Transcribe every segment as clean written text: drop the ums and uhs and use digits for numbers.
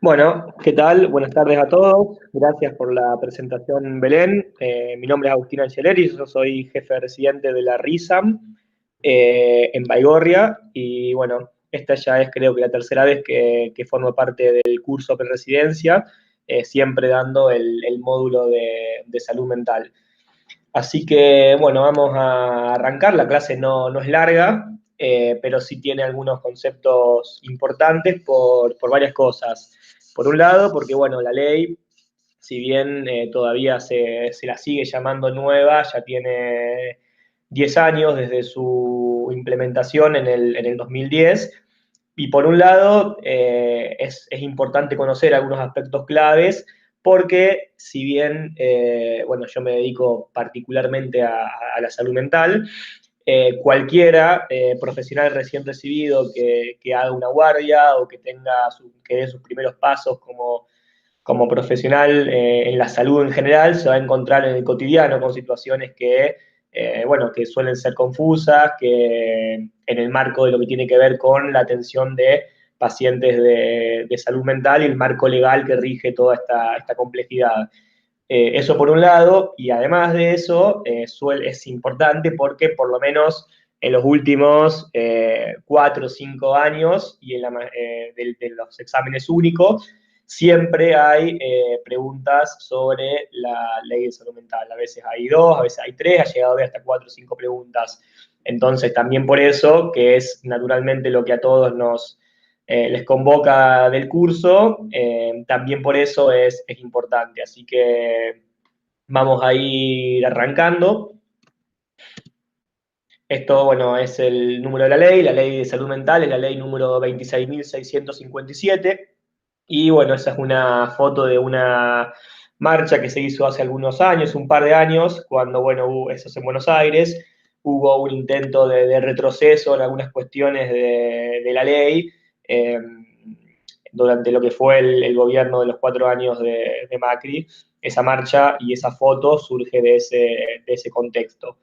Bueno, ¿qué tal? Buenas tardes a todos. Gracias por la presentación, Belén. Mi nombre es Agustín Angeleri, yo soy jefe residente de la RISAM en Baigorria y bueno, esta ya es creo que la tercera vez que formo parte del curso preresidencia, siempre dando el módulo de salud mental. Así que bueno, vamos a arrancar. La clase no es larga, pero sí tiene algunos conceptos importantes por varias cosas. Por un lado, porque bueno, la ley, si bien todavía se la sigue llamando nueva, ya tiene 10 años desde su implementación en el 2010. Y por un lado, es importante conocer algunos aspectos claves porque si bien, bueno, yo me dedico particularmente a la salud mental, cualquiera profesional recién recibido que haga una guardia o que dé sus primeros pasos como profesional en la salud en general, se va a encontrar en el cotidiano con situaciones bueno, que suelen ser confusas, que en el marco de lo que tiene que ver con la atención de pacientes de salud mental y el marco legal que rige toda esta complejidad. Eso por un lado, y además de eso, es importante porque por lo menos en los últimos 4 o 5 años y de los exámenes únicos, siempre hay preguntas sobre la ley de salud mental. A veces hay dos, a veces hay tres, ha llegado a haber hasta 4 o 5 preguntas. Entonces, también por eso, que es naturalmente lo que a todos les convoca del curso, también por eso es importante. Así que vamos a ir arrancando. Esto, bueno, es el número de la ley de salud mental es la ley número 26.657. Y bueno, esa es una foto de una marcha que se hizo hace algunos años, un par de años, cuando, bueno, eso es en Buenos Aires, hubo un intento de retroceso en algunas cuestiones de la ley eh, durante lo que fue el gobierno de los 4 años de Macri. Esa marcha y esa foto surge de ese contexto.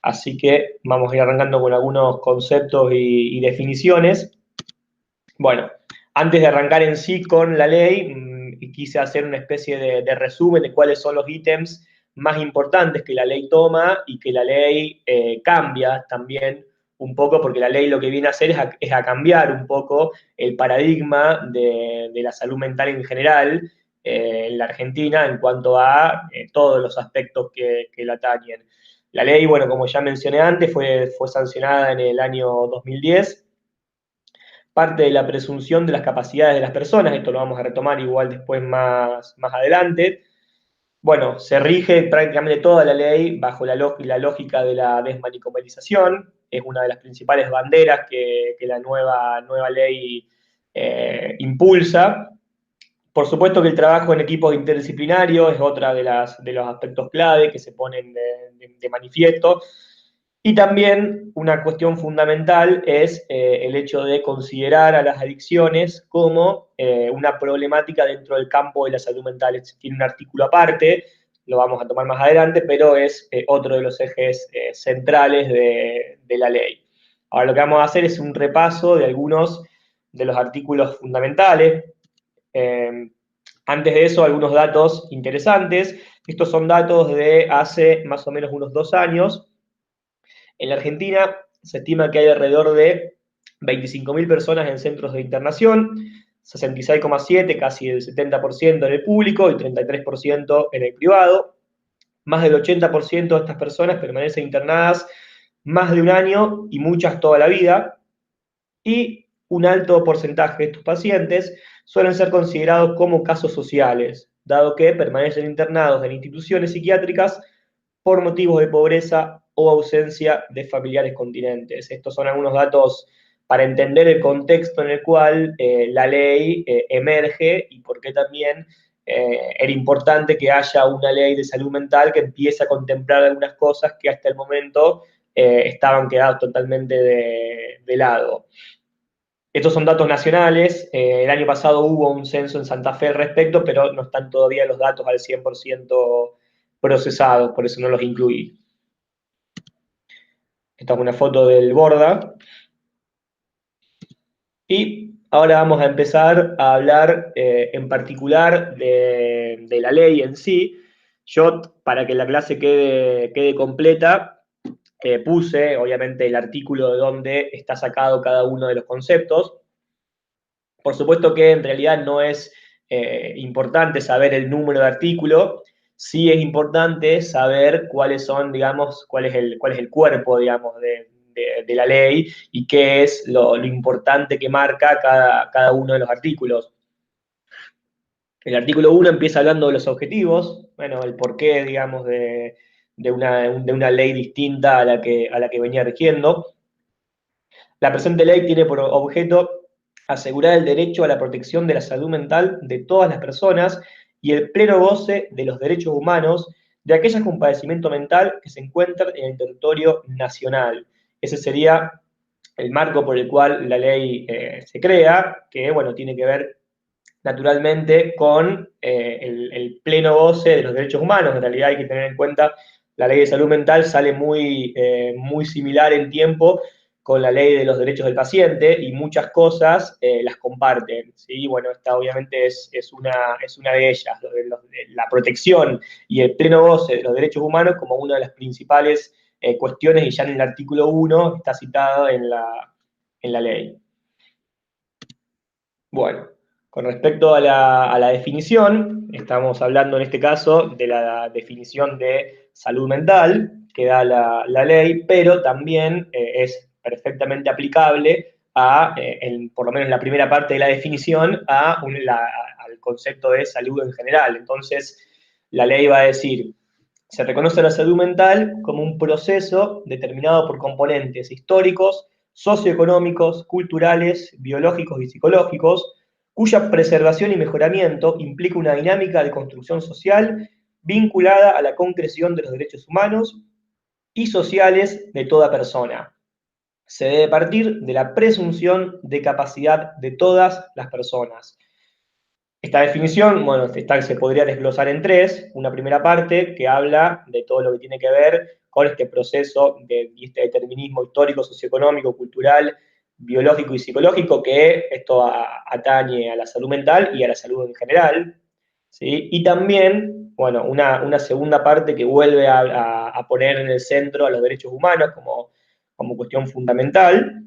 Así que vamos a ir arrancando con algunos conceptos y definiciones. Bueno, antes de arrancar en sí con la ley, quise hacer una especie de resumen de cuáles son los ítems más importantes que la ley toma y que la ley cambia también un poco, porque la ley lo que viene a hacer es a cambiar un poco el paradigma de la salud mental en general en la Argentina en cuanto a todos los aspectos que la atañen. La ley, bueno, como ya mencioné antes, fue sancionada en el año 2010, parte de la presunción de las capacidades de las personas, esto lo vamos a retomar igual después más adelante. Bueno, se rige prácticamente toda la ley bajo la lógica de la desmanicomalización, es una de las principales banderas que la nueva ley impulsa. Por supuesto que el trabajo en equipos interdisciplinarios es otra de los aspectos clave que se ponen de manifiesto. Y también una cuestión fundamental es el hecho de considerar a las adicciones como una problemática dentro del campo de la salud mental. Tiene un artículo aparte, lo vamos a tomar más adelante, pero es otro de los ejes centrales de la ley. Ahora lo que vamos a hacer es un repaso de algunos de los artículos fundamentales. Eh, Antes de eso, algunos datos interesantes. Estos son datos de hace más o menos unos 2 años. En la Argentina se estima que hay alrededor de 25.000 personas en centros de internación, 66,7, casi el 70% en el público y 33% en el privado. Más del 80% de estas personas permanecen internadas más de un año y muchas toda la vida. Y un alto porcentaje de estos pacientes suelen ser considerados como casos sociales, dado que permanecen internados en instituciones psiquiátricas por motivos de pobreza o ausencia de familiares continentes. Estos son algunos datos para entender el contexto en el cual la ley emerge y por qué también era importante que haya una ley de salud mental que empiece a contemplar algunas cosas que hasta el momento estaban quedadas totalmente de lado. Estos son datos nacionales. El año pasado hubo un censo en Santa Fe al respecto, pero no están todavía los datos al 100% procesados, por eso no los incluí. Esta es una foto del Borda. Y Ahora vamos a empezar a hablar en particular de la ley en sí. Yo, para que la clase quede completa, puse obviamente el artículo de donde está sacado cada uno de los conceptos. Por supuesto que en realidad no es importante saber el número de artículo, sí es importante saber cuáles son, digamos, cuál es el cuerpo, digamos, de la ley y qué es lo importante que marca cada uno de los artículos. El artículo 1 empieza hablando de los objetivos, bueno, el porqué, digamos, de una ley distinta a la que venía rigiendo. La presente ley tiene por objeto asegurar el derecho a la protección de la salud mental de todas las personas y el pleno goce de los derechos humanos de aquellas con padecimiento mental que se encuentran en el territorio nacional. Ese sería el marco por el cual la ley se crea, que bueno, tiene que ver naturalmente con el pleno goce de los derechos humanos. En realidad hay que tener en cuenta, la ley de salud mental sale muy similar en tiempo con la ley de los derechos del paciente y muchas cosas las comparten. ¿Sí? Bueno, esta obviamente es una de ellas, la protección y el pleno goce de los derechos humanos como una de las principales cuestiones, y ya en el artículo 1 está citado en la ley. Bueno, con respecto a la definición, estamos hablando en este caso de la definición de salud mental que da la ley, pero también es perfectamente aplicable por lo menos en la primera parte de la definición, al concepto de salud en general. Entonces, la ley va a decir, se reconoce la salud mental como un proceso determinado por componentes históricos, socioeconómicos, culturales, biológicos y psicológicos, cuya preservación y mejoramiento implica una dinámica de construcción social vinculada a la concreción de los derechos humanos y sociales de toda persona. Se debe partir de la presunción de capacidad de todas las personas. Esta definición, bueno, se podría desglosar en tres. Una primera parte que habla de todo lo que tiene que ver con este proceso y este determinismo histórico, socioeconómico, cultural, biológico y psicológico, que esto atañe a la salud mental y a la salud en general. ¿Sí? Y también, bueno, una segunda parte que vuelve a poner en el centro a los derechos humanos como cuestión fundamental,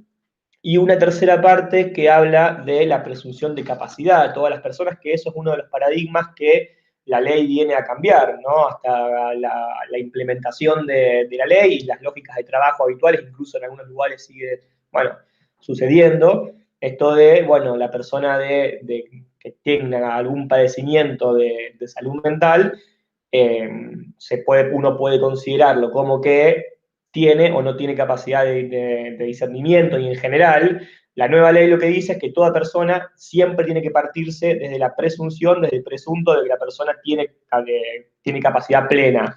y una tercera parte que habla de la presunción de capacidad de todas las personas, que eso es uno de los paradigmas que la ley viene a cambiar, ¿no? Hasta la implementación de la ley y las lógicas de trabajo habituales, incluso en algunos lugares sigue, bueno, sucediendo, esto de, bueno, la persona que tenga algún padecimiento de salud mental, uno puede considerarlo como que tiene o no tiene capacidad de discernimiento, y en general la nueva ley lo que dice es que toda persona siempre tiene que partirse desde la presunción, desde el presunto de que la persona tiene capacidad plena.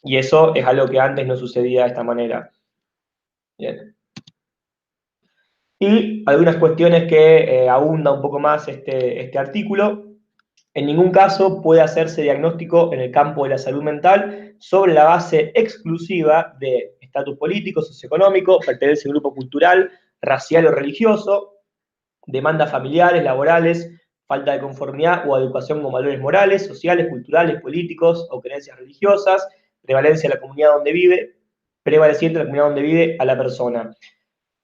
Y eso es algo que antes no sucedía de esta manera. Bien. Y algunas cuestiones que abunda un poco más este artículo. En ningún caso puede hacerse diagnóstico en el campo de la salud mental sobre la base exclusiva de estatus político, socioeconómico, pertenencia a un grupo cultural, racial o religioso, demandas familiares, laborales, falta de conformidad o adecuación con valores morales, sociales, culturales, políticos o creencias religiosas, prevalencia de la comunidad donde vive, prevaleciente de la comunidad donde vive a la persona.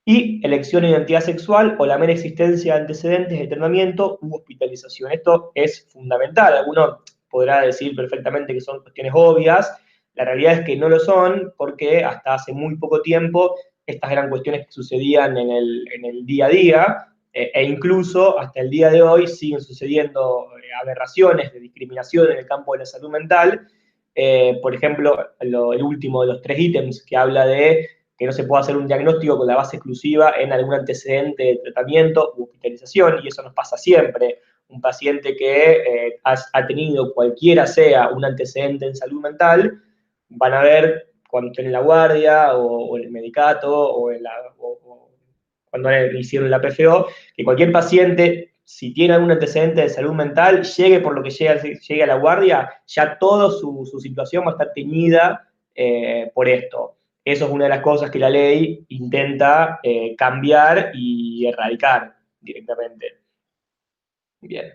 Y elección de identidad sexual o la mera existencia de antecedentes de internamiento u hospitalización. Esto es fundamental. Alguno podrá decir perfectamente que son cuestiones obvias. La realidad es que no lo son, porque hasta hace muy poco tiempo estas eran cuestiones que sucedían en el día a día, e incluso hasta el día de hoy siguen sucediendo aberraciones de discriminación en el campo de la salud mental. Por ejemplo, el último de los tres ítems que habla de que no se puede hacer un diagnóstico con la base exclusiva en algún antecedente de tratamiento u hospitalización, y eso nos pasa siempre. Un paciente que ha tenido cualquiera sea un antecedente en salud mental, van a ver cuando estén en la guardia o en el medicato o cuando le hicieron la PFO, que cualquier paciente, si tiene algún antecedente de salud mental, llegue por lo que llegue a la guardia, ya toda su situación va a estar teñida por esto. Eso es una de las cosas que la ley intenta cambiar y erradicar directamente. Bien.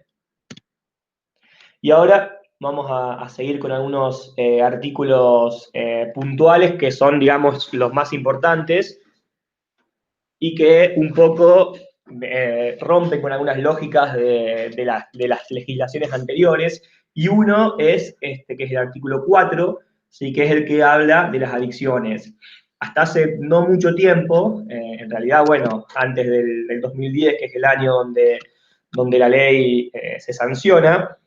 Y ahora vamos a seguir con algunos artículos puntuales que son, digamos, los más importantes y que un poco rompen con algunas lógicas de las legislaciones anteriores. Y uno es este, que es el artículo 4, ¿sí? Que es el que habla de las adicciones. Hasta hace no mucho tiempo, en realidad, bueno, antes del 2010, que es el año donde la ley se sanciona,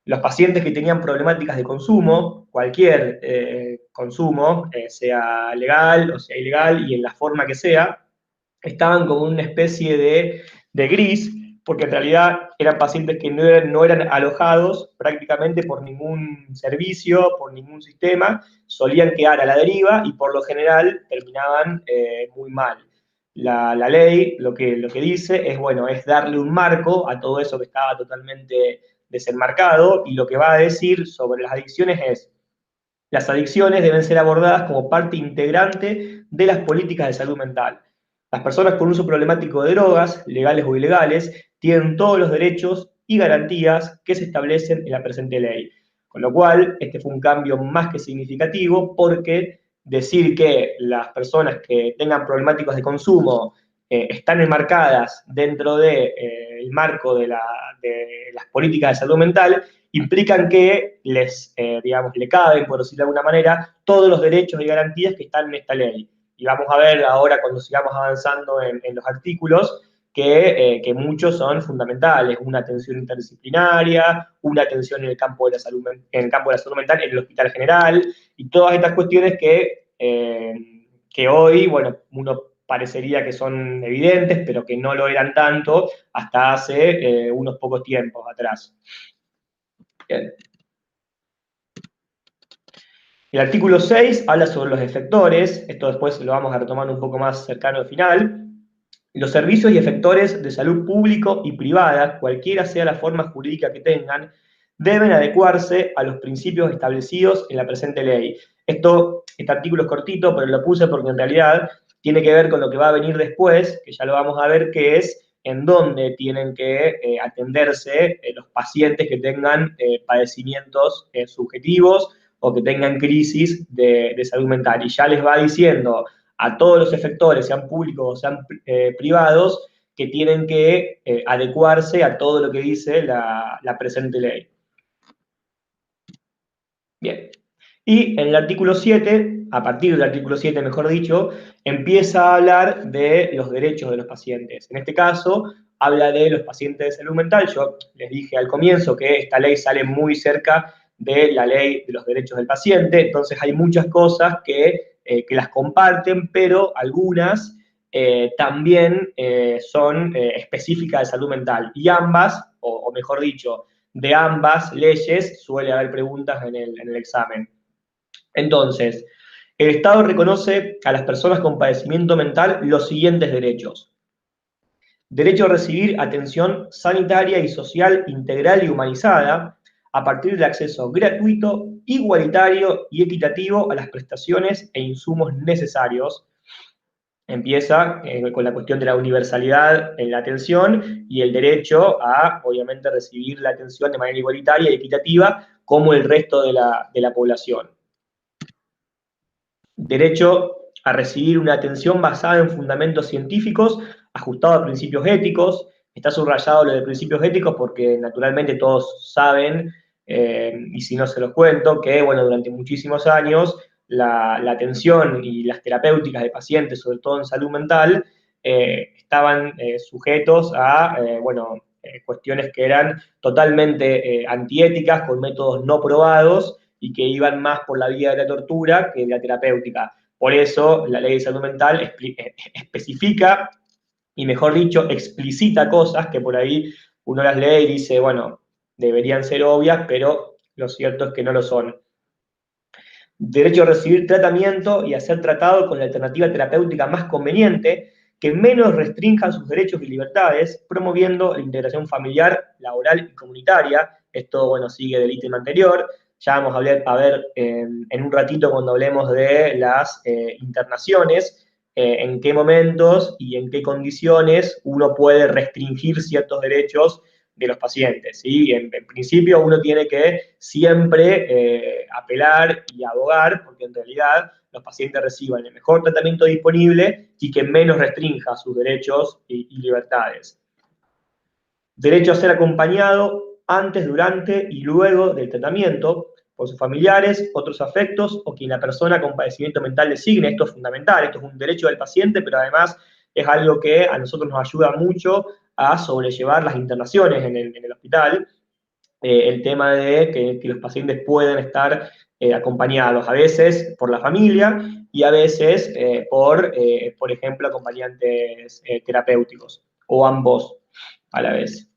los pacientes que tenían problemáticas de consumo, cualquier consumo, sea legal o sea ilegal y en la forma que sea, estaban como una especie de gris, porque en realidad eran pacientes que no eran alojados prácticamente por ningún servicio, por ningún sistema, solían quedar a la deriva y por lo general terminaban muy mal. La ley lo que dice es, bueno, es darle un marco a todo eso que estaba totalmente desenmarcado y lo que va a decir sobre las adicciones es las adicciones deben ser abordadas como parte integrante de las políticas de salud mental. Las personas con uso problemático de drogas, legales o ilegales, tienen todos los derechos y garantías que se establecen en la presente ley. Con lo cual, este fue un cambio más que significativo porque decir que las personas que tengan problemáticos de consumo están enmarcadas dentro del marco de las políticas de salud mental implican que digamos, le caben, por decirlo de alguna manera, todos los derechos y garantías que están en esta ley. Y vamos a ver ahora, cuando sigamos avanzando en los artículos, que muchos son fundamentales. Una atención interdisciplinaria, una atención en el campo de la salud, en el campo de la salud mental, en el hospital general, y todas estas cuestiones que hoy, bueno, uno parecería que son evidentes, pero que no lo eran tanto hasta hace unos pocos tiempos atrás. Bien. El artículo 6 habla sobre los efectores, esto después lo vamos a retomar un poco más cercano al final. Los servicios y efectores de salud público y privada, cualquiera sea la forma jurídica que tengan, deben adecuarse a los principios establecidos en la presente ley. Este artículo es cortito, pero lo puse porque en realidad tiene que ver con lo que va a venir después, que ya lo vamos a ver, que es en dónde tienen que atenderse los pacientes que tengan padecimientos subjetivos o que tengan crisis de salud mental. Y ya les va diciendo a todos los efectores, sean públicos o sean privados, que tienen que adecuarse a todo lo que dice la presente ley. Bien. Y en el artículo 7, a partir del artículo 7, mejor dicho, empieza a hablar de los derechos de los pacientes. En este caso, habla de los pacientes de salud mental. Yo les dije al comienzo que esta ley sale muy cerca de la ley de los derechos del paciente, entonces hay muchas cosas que las comparten, pero algunas también son específicas de salud mental. Y ambas, o mejor dicho, de ambas leyes suele haber preguntas en el examen. Entonces, el Estado reconoce a las personas con padecimiento mental los siguientes derechos. Derecho a recibir atención sanitaria y social integral y humanizada a partir del acceso gratuito, igualitario y equitativo a las prestaciones e insumos necesarios. Empieza con la cuestión de la universalidad en la atención y el derecho a, obviamente, recibir la atención de manera igualitaria y equitativa como el resto de la población. Derecho a recibir una atención basada en fundamentos científicos, ajustado a principios éticos. Está subrayado lo de principios éticos porque naturalmente todos saben, y si no se los cuento, que bueno, durante muchísimos años la atención y las terapéuticas de pacientes, sobre todo en salud mental, estaban sujetos a bueno, cuestiones que eran totalmente antiéticas, con métodos no probados, y que iban más por la vía de la tortura que de la terapéutica. Por eso la ley de salud mental especifica, y mejor dicho, explicita cosas que por ahí uno las lee y dice, bueno, deberían ser obvias, pero lo cierto es que no lo son. Derecho a recibir tratamiento y a ser tratado con la alternativa terapéutica más conveniente, que menos restrinjan sus derechos y libertades, promoviendo la integración familiar, laboral y comunitaria. Esto, bueno, sigue del ítem anterior. Ya vamos a ver en un ratito cuando hablemos de las internaciones, en qué momentos y en qué condiciones uno puede restringir ciertos derechos de los pacientes, ¿sí? En principio uno tiene que siempre apelar y abogar, porque en realidad los pacientes reciban el mejor tratamiento disponible y que menos restrinja sus derechos y libertades. Derecho a ser acompañado antes, durante y luego del tratamiento por sus familiares, otros afectos o quien la persona con padecimiento mental designe. Esto es fundamental, esto es un derecho del paciente, pero además es algo que a nosotros nos ayuda mucho a sobrellevar las internaciones en el hospital. El tema de que los pacientes pueden estar acompañados a veces por la familia y a veces por ejemplo, acompañantes terapéuticos o ambos a la vez.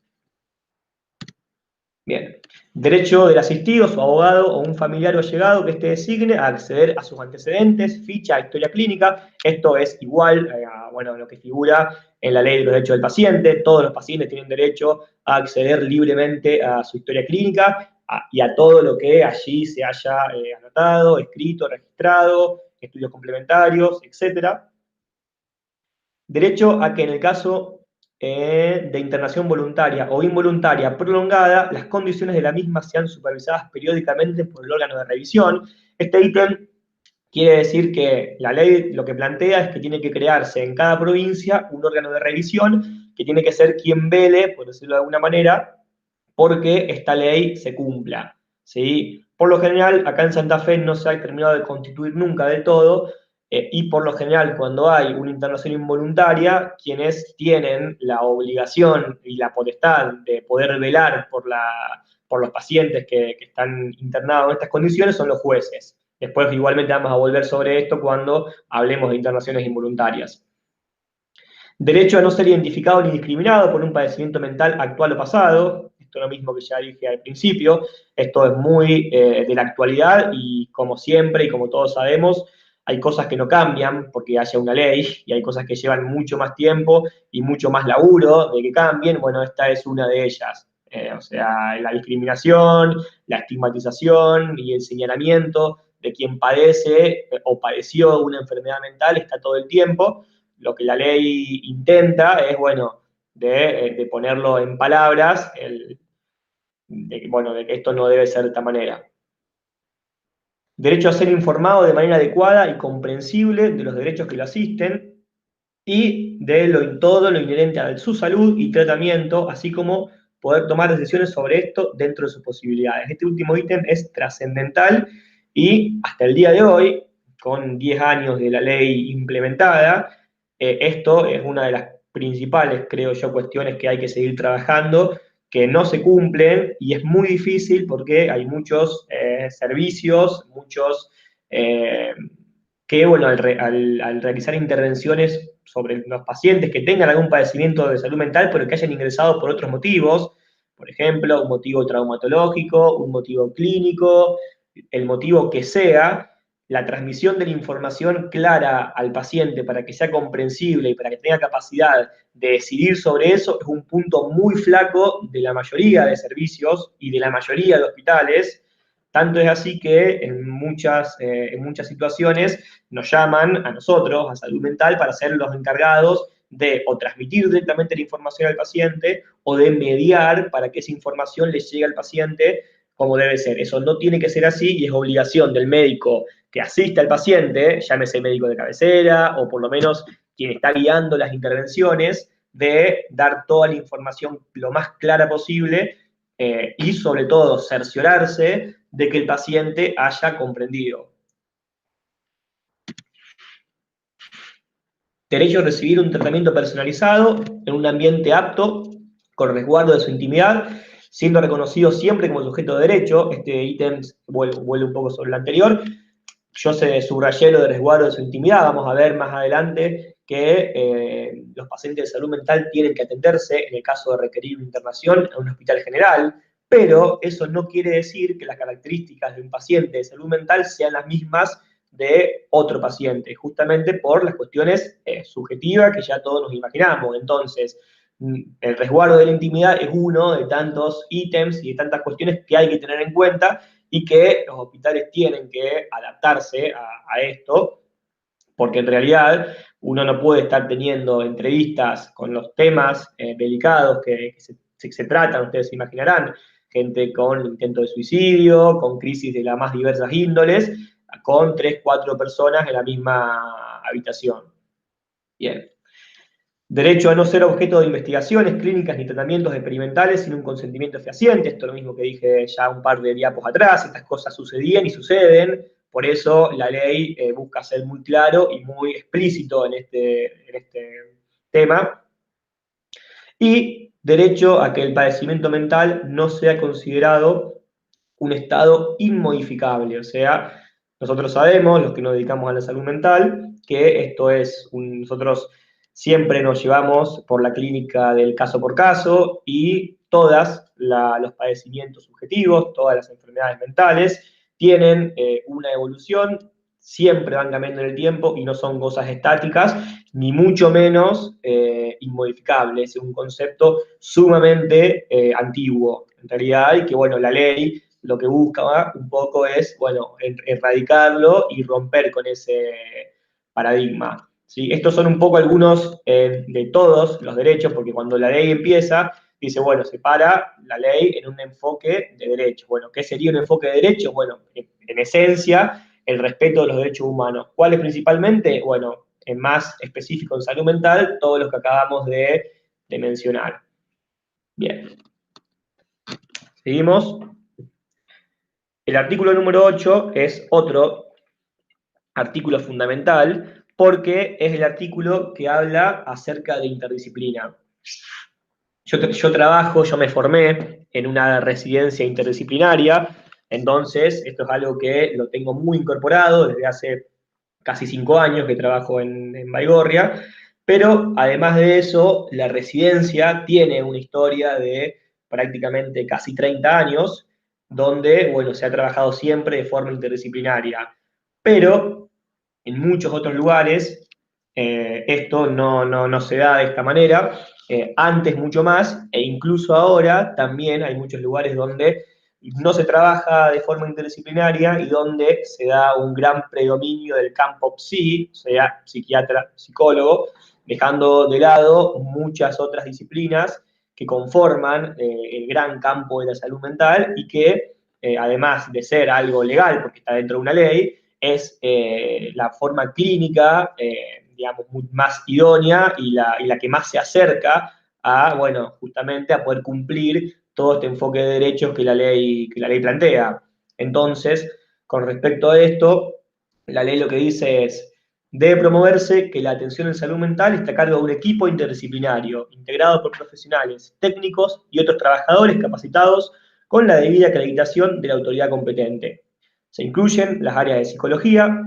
Bien. Derecho del asistido, su abogado o un familiar o allegado que esté designe a acceder a sus antecedentes, ficha, historia clínica. Esto es igual a lo que figura en la Ley de los Derechos del Paciente. Todos los pacientes tienen derecho a acceder libremente a su historia clínica y a todo lo que allí se haya anotado, escrito, registrado, estudios complementarios, etc. Derecho a que en el caso de internación voluntaria o involuntaria prolongada, las condiciones de la misma sean supervisadas periódicamente por el órgano de revisión. Este ítem quiere decir que la ley lo que plantea es que tiene que crearse en cada provincia un órgano de revisión que tiene que ser quien vele, por decirlo de alguna manera, porque esta ley se cumpla, ¿sí? Por lo general, acá en Santa Fe no se ha terminado de constituir nunca del todo, y por lo general, cuando hay una internación involuntaria, quienes tienen la obligación y la potestad de poder velar por los pacientes que están internados en estas condiciones son los jueces. Después, igualmente, vamos a volver sobre esto cuando hablemos de internaciones involuntarias. Derecho a no ser identificado ni discriminado por un padecimiento mental actual o pasado. Esto es lo mismo que ya dije al principio. Esto es muy de la actualidad y como siempre y como todos sabemos, hay cosas que no cambian porque haya una ley y hay cosas que llevan mucho más tiempo y mucho más laburo de que cambien. Bueno, esta es una de ellas. O sea, la discriminación, la estigmatización y el señalamiento de quien padece o padeció una enfermedad mental está todo el tiempo. Lo que la ley intenta es, de ponerlo en palabras, de que esto no debe ser de esta manera. Derecho a ser informado de manera adecuada y comprensible de los derechos que lo asisten y de todo lo inherente a su salud y tratamiento, así como poder tomar decisiones sobre esto dentro de sus posibilidades. Este último ítem es trascendental y hasta el día de hoy, con 10 años de la ley implementada, esto es una de las principales, creo yo, cuestiones que hay que seguir trabajando, que no se cumplen y es muy difícil porque hay muchos servicios, muchos que, al realizar intervenciones sobre los pacientes que tengan algún padecimiento de salud mental, pero que hayan ingresado por otros motivos, por ejemplo, un motivo traumatológico, un motivo clínico, el motivo que sea, la transmisión de la información clara al paciente para que sea comprensible y para que tenga capacidad de decidir sobre eso es un punto muy flaco de la mayoría de servicios y de la mayoría de hospitales. Tanto es así que en muchas situaciones nos llaman a nosotros, a salud mental, para ser los encargados de o transmitir directamente la información al paciente o de mediar para que esa información le llegue al paciente como debe ser. Eso no tiene que ser así y es obligación del médico que asiste al paciente, llámese médico de cabecera o por lo menos quien está guiando las intervenciones, de dar toda la información lo más clara posible y sobre todo cerciorarse de que el paciente haya comprendido. Derecho a recibir un tratamiento personalizado en un ambiente apto, con resguardo de su intimidad, siendo reconocido siempre como sujeto de derecho. Este ítem vuelve un poco sobre el anterior. Yo subrayé lo de resguardo de su intimidad. Vamos a ver más adelante que los pacientes de salud mental tienen que atenderse en el caso de requerir una internación en un hospital general, pero eso no quiere decir que las características de un paciente de salud mental sean las mismas de otro paciente, justamente por las cuestiones subjetivas que ya todos nos imaginamos. Entonces, el resguardo de la intimidad es uno de tantos ítems y de tantas cuestiones que hay que tener en cuenta y que los hospitales tienen que adaptarse a esto, porque en realidad uno no puede estar teniendo entrevistas con los temas delicados que se tratan, ustedes se imaginarán, gente con intento de suicidio, con crisis de las más diversas índoles, con 3, 4 personas en la misma habitación. Bien. Derecho a no ser objeto de investigaciones clínicas ni tratamientos experimentales sin un consentimiento fehaciente. Esto es lo mismo que dije ya un par de diapos atrás. Estas cosas sucedían y suceden. Por eso la ley busca ser muy claro y muy explícito en este tema. Y derecho a que el padecimiento mental no sea considerado un estado inmodificable. O sea, nosotros sabemos, los que nos dedicamos a la salud mental, que esto es nosotros siempre nos llevamos por la clínica del caso por caso y todos los padecimientos subjetivos, todas las enfermedades mentales tienen una evolución, siempre van cambiando en el tiempo y no son cosas estáticas, ni mucho menos inmodificables. Es un concepto sumamente antiguo, en realidad, y que, bueno, la ley lo que busca un poco es, bueno, erradicarlo y romper con ese paradigma. ¿Sí? Estos son un poco algunos de todos los derechos, porque cuando la ley empieza, dice, bueno, separa la ley en un enfoque de derechos. Bueno, ¿qué sería un enfoque de derechos? Bueno, en esencia, el respeto de los derechos humanos. ¿Cuáles principalmente? Bueno, en más específico en salud mental, todos los que acabamos de mencionar. Bien. Seguimos. El artículo número 8 es otro artículo fundamental porque es el artículo que habla acerca de interdisciplina. Yo me formé en una residencia interdisciplinaria, entonces esto es algo que lo tengo muy incorporado desde hace casi 5 años que trabajo en Baigorria, pero además de eso, la residencia tiene una historia de prácticamente casi 30 años, donde, bueno, se ha trabajado siempre de forma interdisciplinaria. Pero en muchos otros lugares esto no se da de esta manera, antes mucho más, e incluso ahora también hay muchos lugares donde no se trabaja de forma interdisciplinaria y donde se da un gran predominio del campo psi, o sea, psiquiatra, psicólogo, dejando de lado muchas otras disciplinas que conforman el gran campo de la salud mental y que, además de ser algo legal, porque está dentro de una ley, es la forma clínica, digamos, más idónea y la que más se acerca a, bueno, justamente a poder cumplir todo este enfoque de derechos que la ley plantea. Entonces, con respecto a esto, la ley lo que dice es, debe promoverse que la atención en salud mental esté a cargo de un equipo interdisciplinario, integrado por profesionales, técnicos y otros trabajadores capacitados con la debida acreditación de la autoridad competente. Se incluyen las áreas de psicología,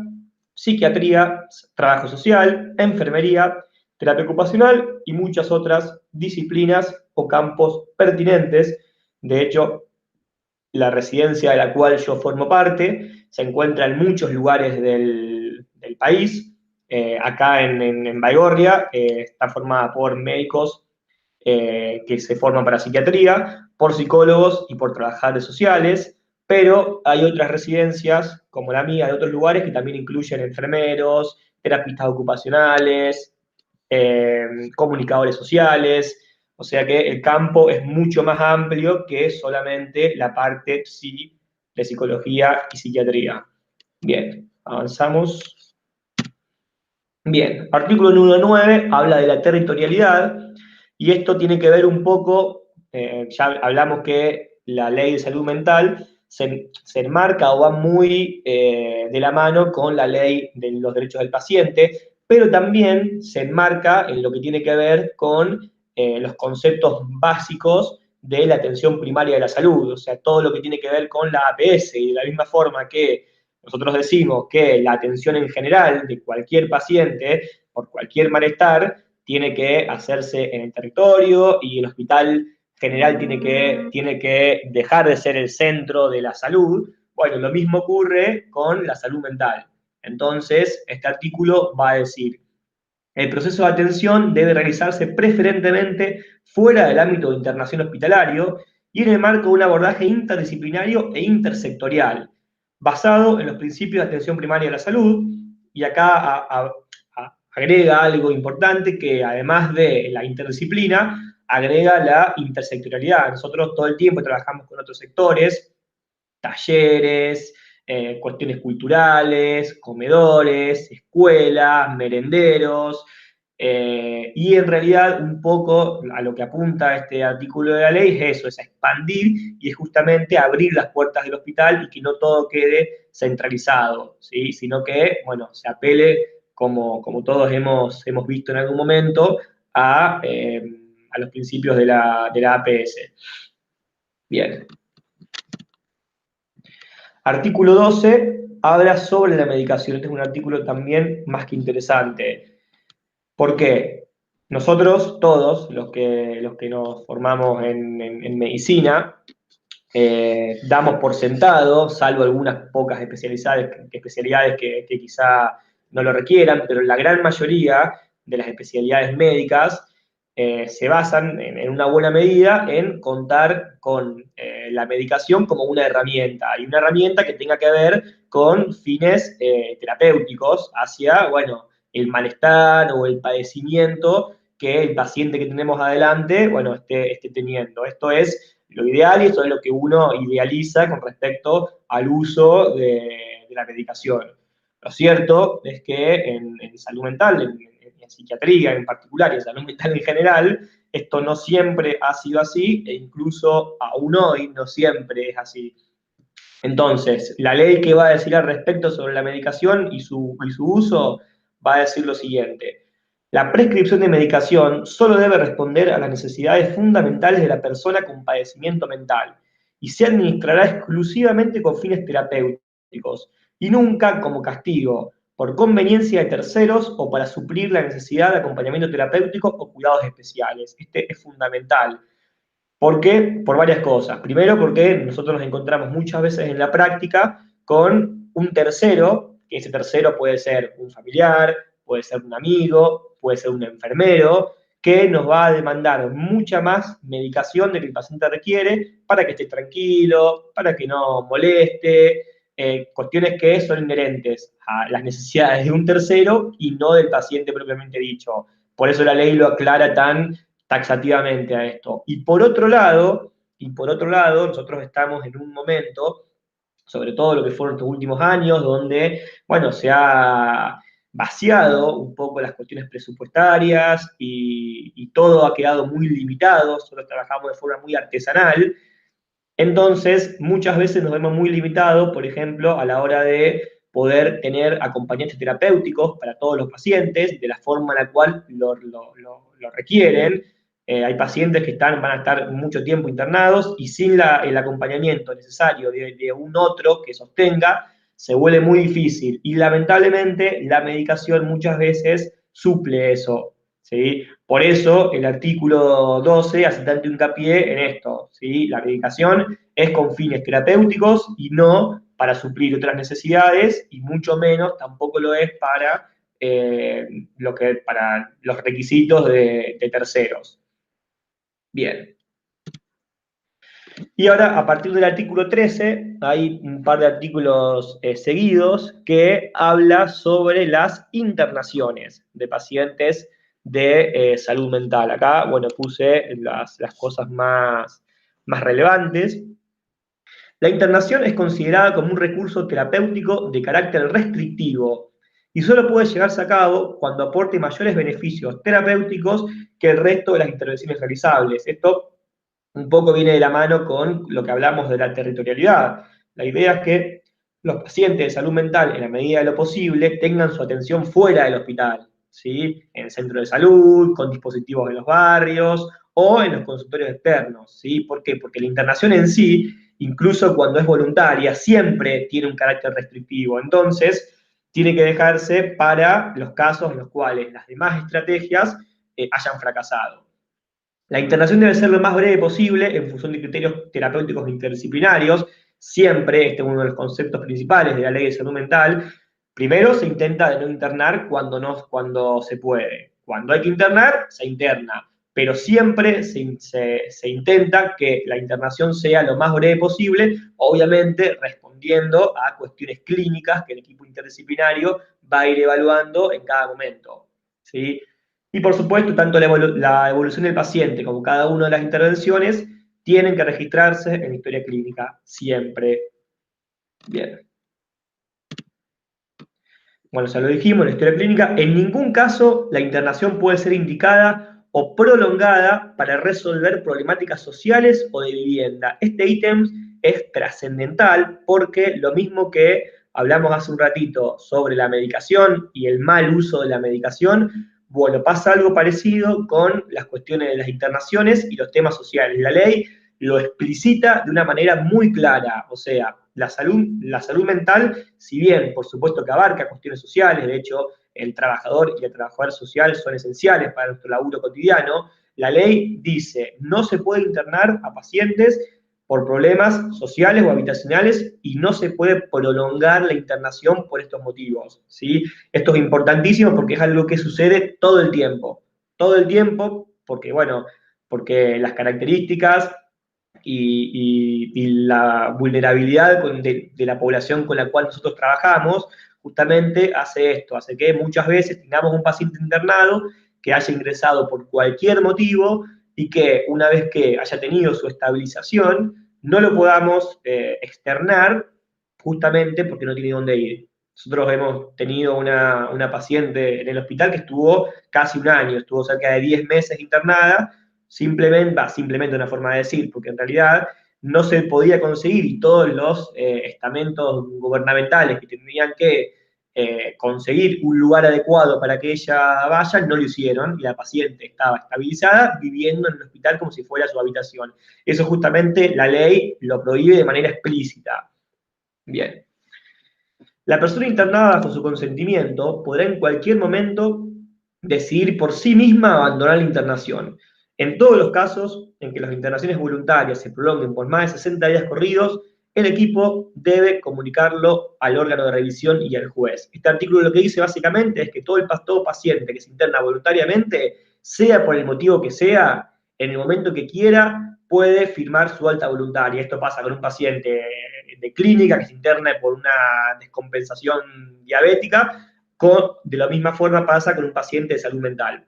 psiquiatría, trabajo social, enfermería, terapia ocupacional y muchas otras disciplinas o campos pertinentes. De hecho, la residencia de la cual yo formo parte se encuentra en muchos lugares del país. Acá en Baigorria está formada por médicos que se forman para psiquiatría, por psicólogos y por trabajadores sociales, pero hay otras residencias, como la mía, de otros lugares que también incluyen enfermeros, terapistas ocupacionales, comunicadores sociales, o sea que el campo es mucho más amplio que solamente la parte de psicología y psiquiatría. Bien, avanzamos. Bien, artículo número 9 habla de la territorialidad y esto tiene que ver un poco, ya hablamos que la ley de salud mental se enmarca o va muy de la mano con la ley de los derechos del paciente, pero también se enmarca en lo que tiene que ver con los conceptos básicos de la atención primaria de la salud, o sea, todo lo que tiene que ver con la APS, y de la misma forma que nosotros decimos que la atención en general de cualquier paciente por cualquier malestar tiene que hacerse en el territorio y el hospital general tiene que dejar de ser el centro de la salud. Bueno, lo mismo ocurre con la salud mental. Entonces, este artículo va a decir, el proceso de atención debe realizarse preferentemente fuera del ámbito de internación hospitalario y en el marco de un abordaje interdisciplinario e intersectorial, basado en los principios de atención primaria de la salud, y acá agrega algo importante que además de la interdisciplina, agrega la intersectorialidad. Nosotros todo el tiempo trabajamos con otros sectores, talleres, cuestiones culturales, comedores, escuelas, merenderos, y en realidad un poco a lo que apunta este artículo de la ley es eso, es expandir y es justamente abrir las puertas del hospital y que no todo quede centralizado, ¿sí? Sino que, bueno, se apele, como todos hemos visto en algún momento, a los principios de la APS. Bien. Artículo 12 habla sobre la medicación. Este es un artículo también más que interesante. ¿Por qué? Nosotros, todos, los que nos formamos en medicina, damos por sentado, salvo algunas pocas especialidades que quizá no lo requieran, pero la gran mayoría de las especialidades médicas se basan en una buena medida en contar con la medicación como una herramienta, y una herramienta que tenga que ver con fines terapéuticos hacia, bueno, el malestar o el padecimiento que el paciente que tenemos adelante, bueno, esté teniendo. Esto es lo ideal y esto es lo que uno idealiza con respecto al uso de la medicación. Lo cierto es que en salud mental, en psiquiatría en particular y en salud mental en general, esto no siempre ha sido así e incluso aún hoy no siempre es así. Entonces, la ley que va a decir al respecto sobre la medicación y su uso va a decir lo siguiente. La prescripción de medicación solo debe responder a las necesidades fundamentales de la persona con padecimiento mental y se administrará exclusivamente con fines terapéuticos y nunca como castigo, por conveniencia de terceros o para suplir la necesidad de acompañamiento terapéutico o cuidados especiales. Este es fundamental. ¿Por qué? Por varias cosas. Primero, porque nosotros nos encontramos muchas veces en la práctica con un tercero, que ese tercero puede ser un familiar, puede ser un amigo, puede ser un enfermero, que nos va a demandar mucha más medicación de que el paciente requiere para que esté tranquilo, para que no moleste, cuestiones que son inherentes a las necesidades de un tercero y no del paciente propiamente dicho. Por eso la ley lo aclara tan taxativamente a esto. Y por otro lado, nosotros estamos en un momento, sobre todo lo que fueron estos últimos años, donde, bueno, se ha vaciado un poco las cuestiones presupuestarias y todo ha quedado muy limitado, nosotros trabajamos de forma muy artesanal, entonces muchas veces nos vemos muy limitados, por ejemplo, a la hora de poder tener acompañantes terapéuticos para todos los pacientes, de la forma en la cual lo requieren. Hay pacientes que van a estar mucho tiempo internados y sin el acompañamiento necesario de un otro que sostenga, se vuelve muy difícil. Y lamentablemente la medicación muchas veces suple eso, ¿sí? Por eso el artículo 12 hace tanto hincapié en esto, ¿sí? La medicación es con fines terapéuticos y no para suplir otras necesidades, y mucho menos tampoco lo es para los requisitos de terceros. Bien. Y ahora, a partir del artículo 13, hay un par de artículos seguidos que habla sobre las internaciones de pacientes de salud mental. Acá, bueno, puse las cosas más relevantes. La internación es considerada como un recurso terapéutico de carácter restrictivo y solo puede llevarse a cabo cuando aporte mayores beneficios terapéuticos que el resto de las intervenciones realizables. Esto un poco viene de la mano con lo que hablamos de la territorialidad. La idea es que los pacientes de salud mental, en la medida de lo posible, tengan su atención fuera del hospital, ¿sí? En el centro de salud, con dispositivos en los barrios o en los consultorios externos, ¿sí? ¿Por qué? Porque la internación en sí, incluso cuando es voluntaria, siempre tiene un carácter restrictivo. Entonces, tiene que dejarse para los casos en los cuales las demás estrategias hayan fracasado. La internación debe ser lo más breve posible en función de criterios terapéuticos interdisciplinarios. Siempre, este es uno de los conceptos principales de la ley de salud mental. Primero se intenta de no internar cuando se puede. Cuando hay que internar, se interna. Pero siempre se intenta que la internación sea lo más breve posible, obviamente respondiendo a cuestiones clínicas que el equipo interdisciplinario va a ir evaluando en cada momento. ¿sí? Y por supuesto, tanto la evolución del paciente como cada una de las intervenciones tienen que registrarse en la historia clínica, siempre. Bien. Bueno, ya lo dijimos, en la historia clínica, en ningún caso la internación puede ser indicada o prolongada para resolver problemáticas sociales o de vivienda. Este ítem es trascendental porque lo mismo que hablamos hace un ratito sobre la medicación y el mal uso de la medicación, bueno, pasa algo parecido con las cuestiones de las internaciones y los temas sociales. La ley lo explicita de una manera muy clara, o sea, la salud mental, si bien por supuesto que abarca cuestiones sociales, de hecho el trabajador y el trabajador social son esenciales para nuestro laburo cotidiano, la ley dice no se puede internar a pacientes por problemas sociales o habitacionales y no se puede prolongar la internación por estos motivos, ¿sí? Esto es importantísimo porque es algo que sucede todo el tiempo, porque bueno, porque las características y la vulnerabilidad de la población con la cual nosotros trabajamos, justamente hace esto, hace que muchas veces tengamos un paciente internado que haya ingresado por cualquier motivo y que una vez que haya tenido su estabilización, no lo podamos externar justamente porque no tiene dónde ir. Nosotros hemos tenido una paciente en el hospital que estuvo casi un año, estuvo cerca de 10 meses internada, simplemente una forma de decir, porque en realidad no se podía conseguir y todos los estamentos gubernamentales que tendrían que conseguir un lugar adecuado para que ella vaya, no lo hicieron y la paciente estaba estabilizada viviendo en el hospital como si fuera su habitación. Eso justamente la ley lo prohíbe de manera explícita. Bien. La persona internada bajo su consentimiento podrá en cualquier momento decidir por sí misma abandonar la internación. En todos los casos en que las internaciones voluntarias se prolonguen por más de 60 días corridos, el equipo debe comunicarlo al órgano de revisión y al juez. Este artículo lo que dice básicamente es que todo paciente que se interna voluntariamente, sea por el motivo que sea, en el momento que quiera, puede firmar su alta voluntaria. Esto pasa con un paciente de clínica que se interna por una descompensación diabética, de la misma forma pasa con un paciente de salud mental.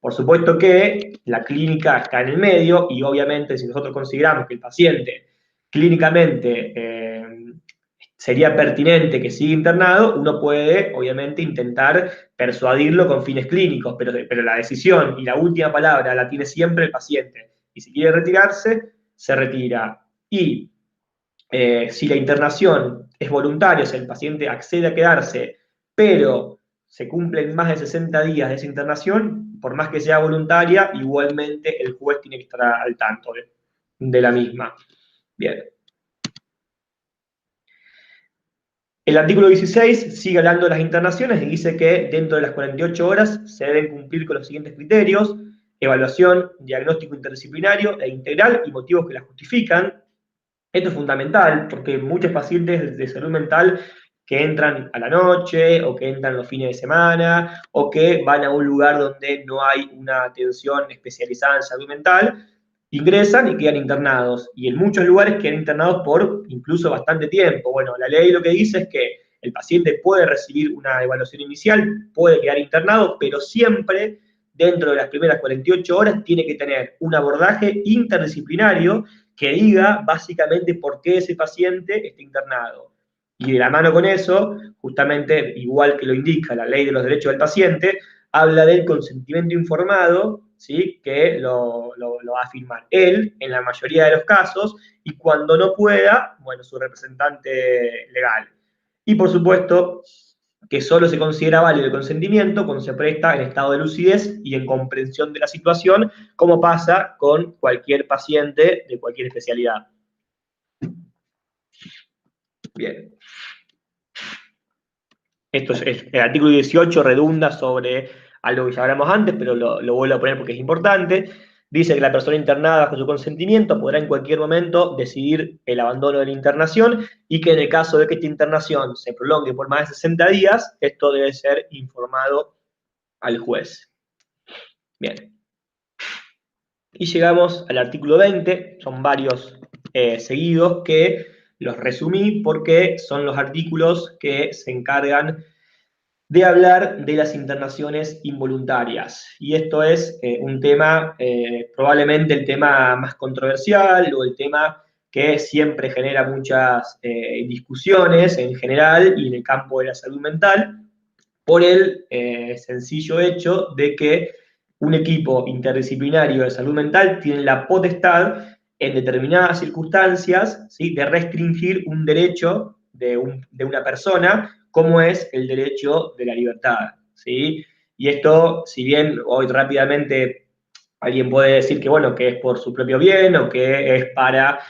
Por supuesto que la clínica está en el medio y obviamente si nosotros consideramos que el paciente clínicamente sería pertinente que siga internado, uno puede obviamente intentar persuadirlo con fines clínicos, pero la decisión y la última palabra la tiene siempre el paciente. Y si quiere retirarse, se retira. Y si la internación es voluntaria, o sea, el paciente accede a quedarse, pero se cumplen más de 60 días de esa internación, por más que sea voluntaria, igualmente el juez tiene que estar al tanto de la misma. Bien. El artículo 16 sigue hablando de las internaciones y dice que dentro de las 48 horas se deben cumplir con los siguientes criterios: evaluación, diagnóstico interdisciplinario e integral y motivos que la justifican. Esto es fundamental porque muchos pacientes de salud mental que entran a la noche o que entran los fines de semana o que van a un lugar donde no hay una atención especializada en salud mental, ingresan y quedan internados. Y en muchos lugares quedan internados por incluso bastante tiempo. Bueno, la ley lo que dice es que el paciente puede recibir una evaluación inicial, puede quedar internado, pero siempre dentro de las primeras 48 horas tiene que tener un abordaje interdisciplinario que diga básicamente por qué ese paciente está internado. Y de la mano con eso, justamente, igual que lo indica la Ley de los Derechos del Paciente, habla del consentimiento informado, ¿sí? Que lo va a firmar él en la mayoría de los casos, y cuando no pueda, bueno, su representante legal. Y por supuesto, que solo se considera válido el consentimiento cuando se presta en estado de lucidez y en comprensión de la situación, como pasa con cualquier paciente de cualquier especialidad. Bien. El artículo 18 redunda sobre algo que ya hablamos antes, pero lo vuelvo a poner porque es importante. Dice que la persona internada bajo su consentimiento podrá en cualquier momento decidir el abandono de la internación y que en el caso de que esta internación se prolongue por más de 60 días, esto debe ser informado al juez. Bien. Y llegamos al artículo 20, son varios seguidos que los resumí porque son los artículos que se encargan de hablar de las internaciones involuntarias. Y esto es un tema, probablemente el tema más controversial o el tema que siempre genera muchas discusiones en general y en el campo de la salud mental, por el sencillo hecho de que un equipo interdisciplinario de salud mental tiene la potestad en determinadas circunstancias, ¿sí?, de restringir un derecho de una persona, como es el derecho de la libertad, ¿sí? Y esto, si bien hoy rápidamente alguien puede decir que, bueno, que es por su propio bien o que es para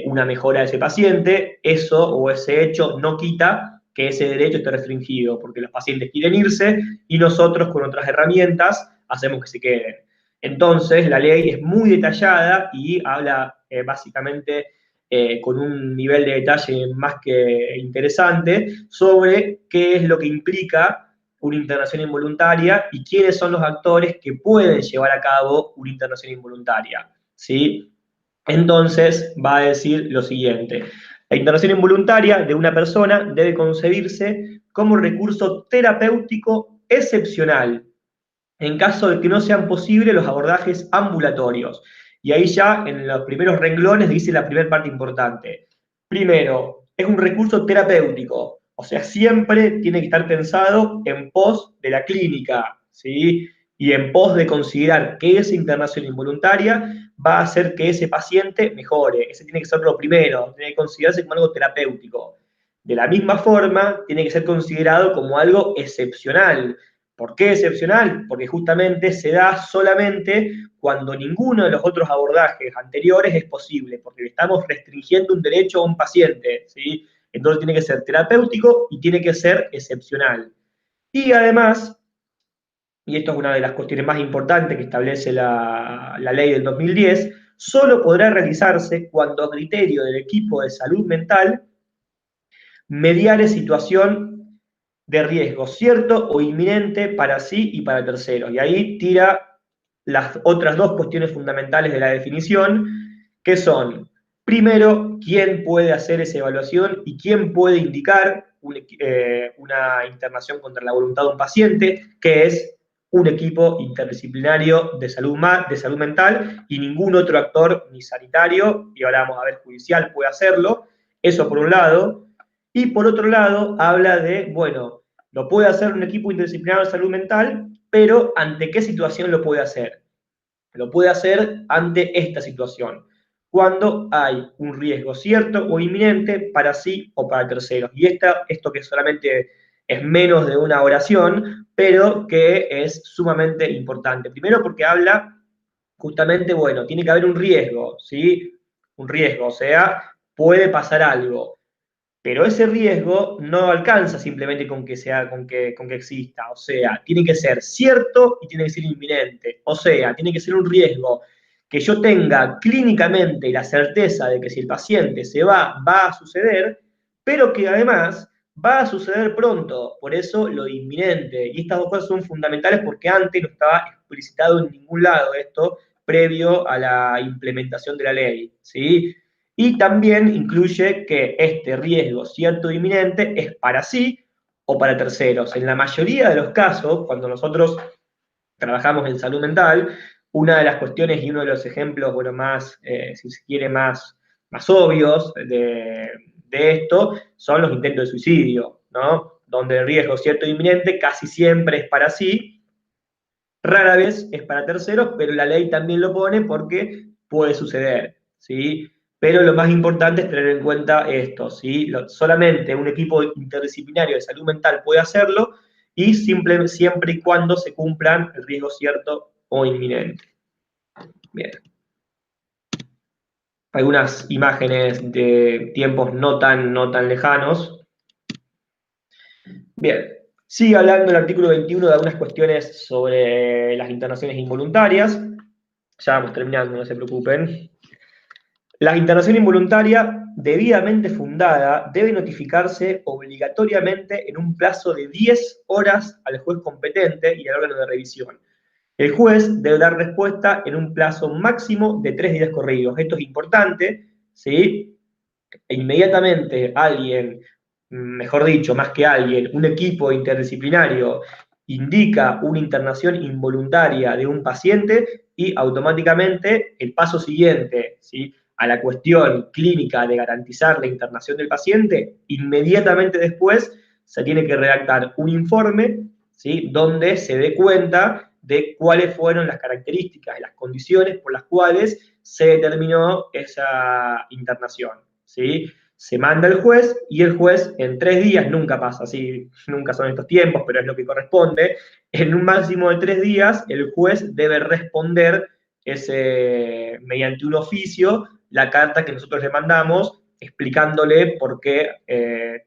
una mejora de ese paciente, eso o ese hecho no quita que ese derecho esté restringido, porque los pacientes quieren irse y nosotros con otras herramientas hacemos que se queden. Entonces, la ley es muy detallada y habla básicamente con un nivel de detalle más que interesante sobre qué es lo que implica una internación involuntaria y quiénes son los actores que pueden llevar a cabo una internación involuntaria, ¿sí? Entonces va a decir lo siguiente: la internación involuntaria de una persona debe concebirse como recurso terapéutico excepcional, en caso de que no sean posibles los abordajes ambulatorios. Y ahí ya en los primeros renglones dice la primera parte importante. Primero, es un recurso terapéutico, o sea, siempre tiene que estar pensado en pos de la clínica, ¿sí? Y en pos de considerar que esa internación involuntaria va a hacer que ese paciente mejore. Ese tiene que ser lo primero, tiene que considerarse como algo terapéutico. De la misma forma, tiene que ser considerado como algo excepcional. ¿Por qué excepcional? Porque justamente se da solamente cuando ninguno de los otros abordajes anteriores es posible, porque le estamos restringiendo un derecho a un paciente, ¿sí? Entonces tiene que ser terapéutico y tiene que ser excepcional. Y además, y esto es una de las cuestiones más importantes que establece la ley del 2010, solo podrá realizarse cuando a criterio del equipo de salud mental mediare situación de riesgo cierto o inminente para sí y para terceros. Y ahí tira las otras dos cuestiones fundamentales de la definición, que son, primero, quién puede hacer esa evaluación y quién puede indicar una internación contra la voluntad de un paciente, que es un equipo interdisciplinario de salud mental, y ningún otro actor, ni sanitario, y ahora vamos a ver judicial, puede hacerlo. Eso por un lado. Y por otro lado, habla de, bueno, lo puede hacer un equipo interdisciplinario de salud mental, pero ¿ante qué situación lo puede hacer? Lo puede hacer ante esta situación, cuando hay un riesgo cierto o inminente para sí o para terceros. Y esto que solamente es menos de una oración, pero que es sumamente importante. Primero porque habla justamente, bueno, tiene que haber un riesgo, ¿sí? Un riesgo, o sea, puede pasar algo. Pero ese riesgo no alcanza simplemente con que exista, o sea, tiene que ser cierto y tiene que ser inminente, o sea, tiene que ser un riesgo que yo tenga clínicamente la certeza de que si el paciente se va a suceder, pero que además va a suceder pronto, por eso lo inminente. Y estas dos cosas son fundamentales porque antes no estaba explicitado en ningún lado esto previo a la implementación de la ley, ¿sí? Y también incluye que este riesgo cierto e inminente es para sí o para terceros. En la mayoría de los casos, cuando nosotros trabajamos en salud mental, una de las cuestiones y uno de los ejemplos, bueno, más, si se quiere, más obvios de esto son los intentos de suicidio, ¿no? Donde el riesgo cierto e inminente casi siempre es para sí, rara vez es para terceros, pero la ley también lo pone porque puede suceder, ¿sí? Pero lo más importante es tener en cuenta esto, ¿sí? Solamente un equipo interdisciplinario de salud mental puede hacerlo y siempre y cuando se cumplan el riesgo cierto o inminente. Bien. Algunas imágenes de tiempos no tan lejanos. Bien. Sigue hablando el artículo 21 de algunas cuestiones sobre las internaciones involuntarias. Ya vamos terminando, no se preocupen. La internación involuntaria debidamente fundada debe notificarse obligatoriamente en un plazo de 10 horas al juez competente y al órgano de revisión. El juez debe dar respuesta en un plazo máximo de 3 días corridos. Esto es importante, ¿sí? E inmediatamente alguien mejor dicho, más que alguien, un equipo interdisciplinario indica una internación involuntaria de un paciente y automáticamente el paso siguiente, ¿sí?, a la cuestión clínica de garantizar la internación del paciente, inmediatamente después se tiene que redactar un informe, ¿sí?, donde se dé cuenta de cuáles fueron las características, las condiciones por las cuales se determinó esa internación, ¿sí? Se manda al juez y el juez en 3 días, nunca pasa así, nunca son estos tiempos, pero es lo que corresponde, en un máximo de 3 días el juez debe responder mediante un oficio la carta que nosotros le mandamos explicándole por qué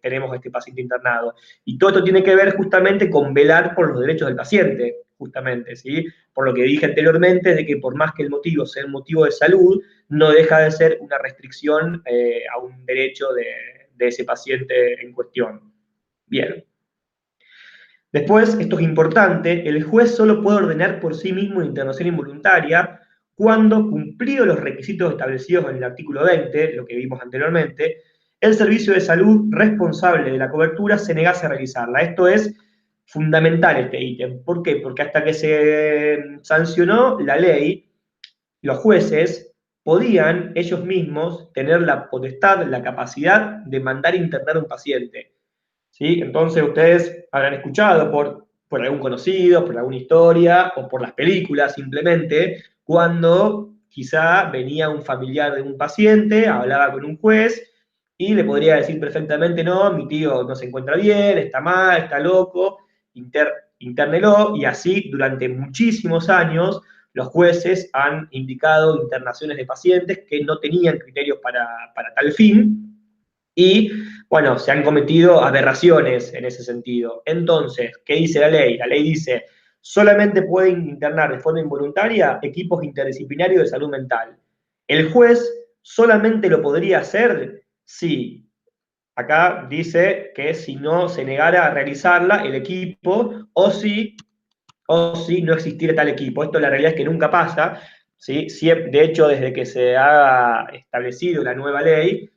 tenemos a este paciente internado. Y todo esto tiene que ver justamente con velar por los derechos del paciente, justamente, ¿sí? Por lo que dije anteriormente, de que por más que el motivo sea un motivo de salud, no deja de ser una restricción a un derecho de ese paciente en cuestión. Bien. Después, esto es importante, el juez solo puede ordenar por sí mismo una internación involuntaria cuando, cumplidos los requisitos establecidos en el artículo 20, lo que vimos anteriormente, el servicio de salud responsable de la cobertura se negase a realizarla. Esto es fundamental, este ítem. ¿Por qué? Porque hasta que se sancionó la ley, los jueces podían ellos mismos tener la potestad, la capacidad de mandar internar a un paciente. ¿Sí? Entonces ustedes habrán escuchado por algún conocido, por alguna historia o por las películas simplemente, cuando quizá venía un familiar de un paciente, hablaba con un juez y le podría decir perfectamente, no, mi tío no se encuentra bien, está mal, está loco, internelo, y así durante muchísimos años los jueces han indicado internaciones de pacientes que no tenían criterios para tal fin, y bueno, se han cometido aberraciones en ese sentido. Entonces, ¿qué dice la ley? La ley dice, solamente pueden internar de forma involuntaria equipos interdisciplinarios de salud mental. El juez solamente lo podría hacer si, acá dice que si no se negara a realizarla el equipo, o si no existiera tal equipo. Esto la realidad es que nunca pasa, ¿sí? De hecho, desde que se ha establecido la nueva ley,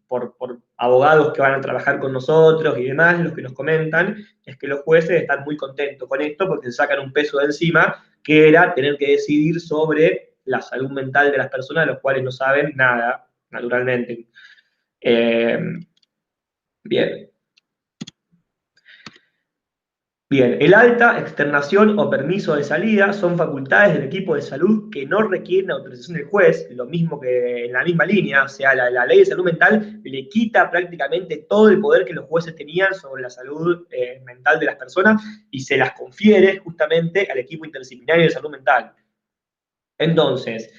por abogados que van a trabajar con nosotros y demás, los que nos comentan, es que los jueces están muy contentos con esto porque se sacan un peso de encima, que era tener que decidir sobre la salud mental de las personas, de los cuales no saben nada, naturalmente. Bien. Bien, el alta, externación o permiso de salida son facultades del equipo de salud que no requieren autorización del juez, lo mismo que en la misma línea, o sea, la ley de salud mental le quita prácticamente todo el poder que los jueces tenían sobre la salud mental de las personas y se las confiere justamente al equipo interdisciplinario de salud mental. Entonces,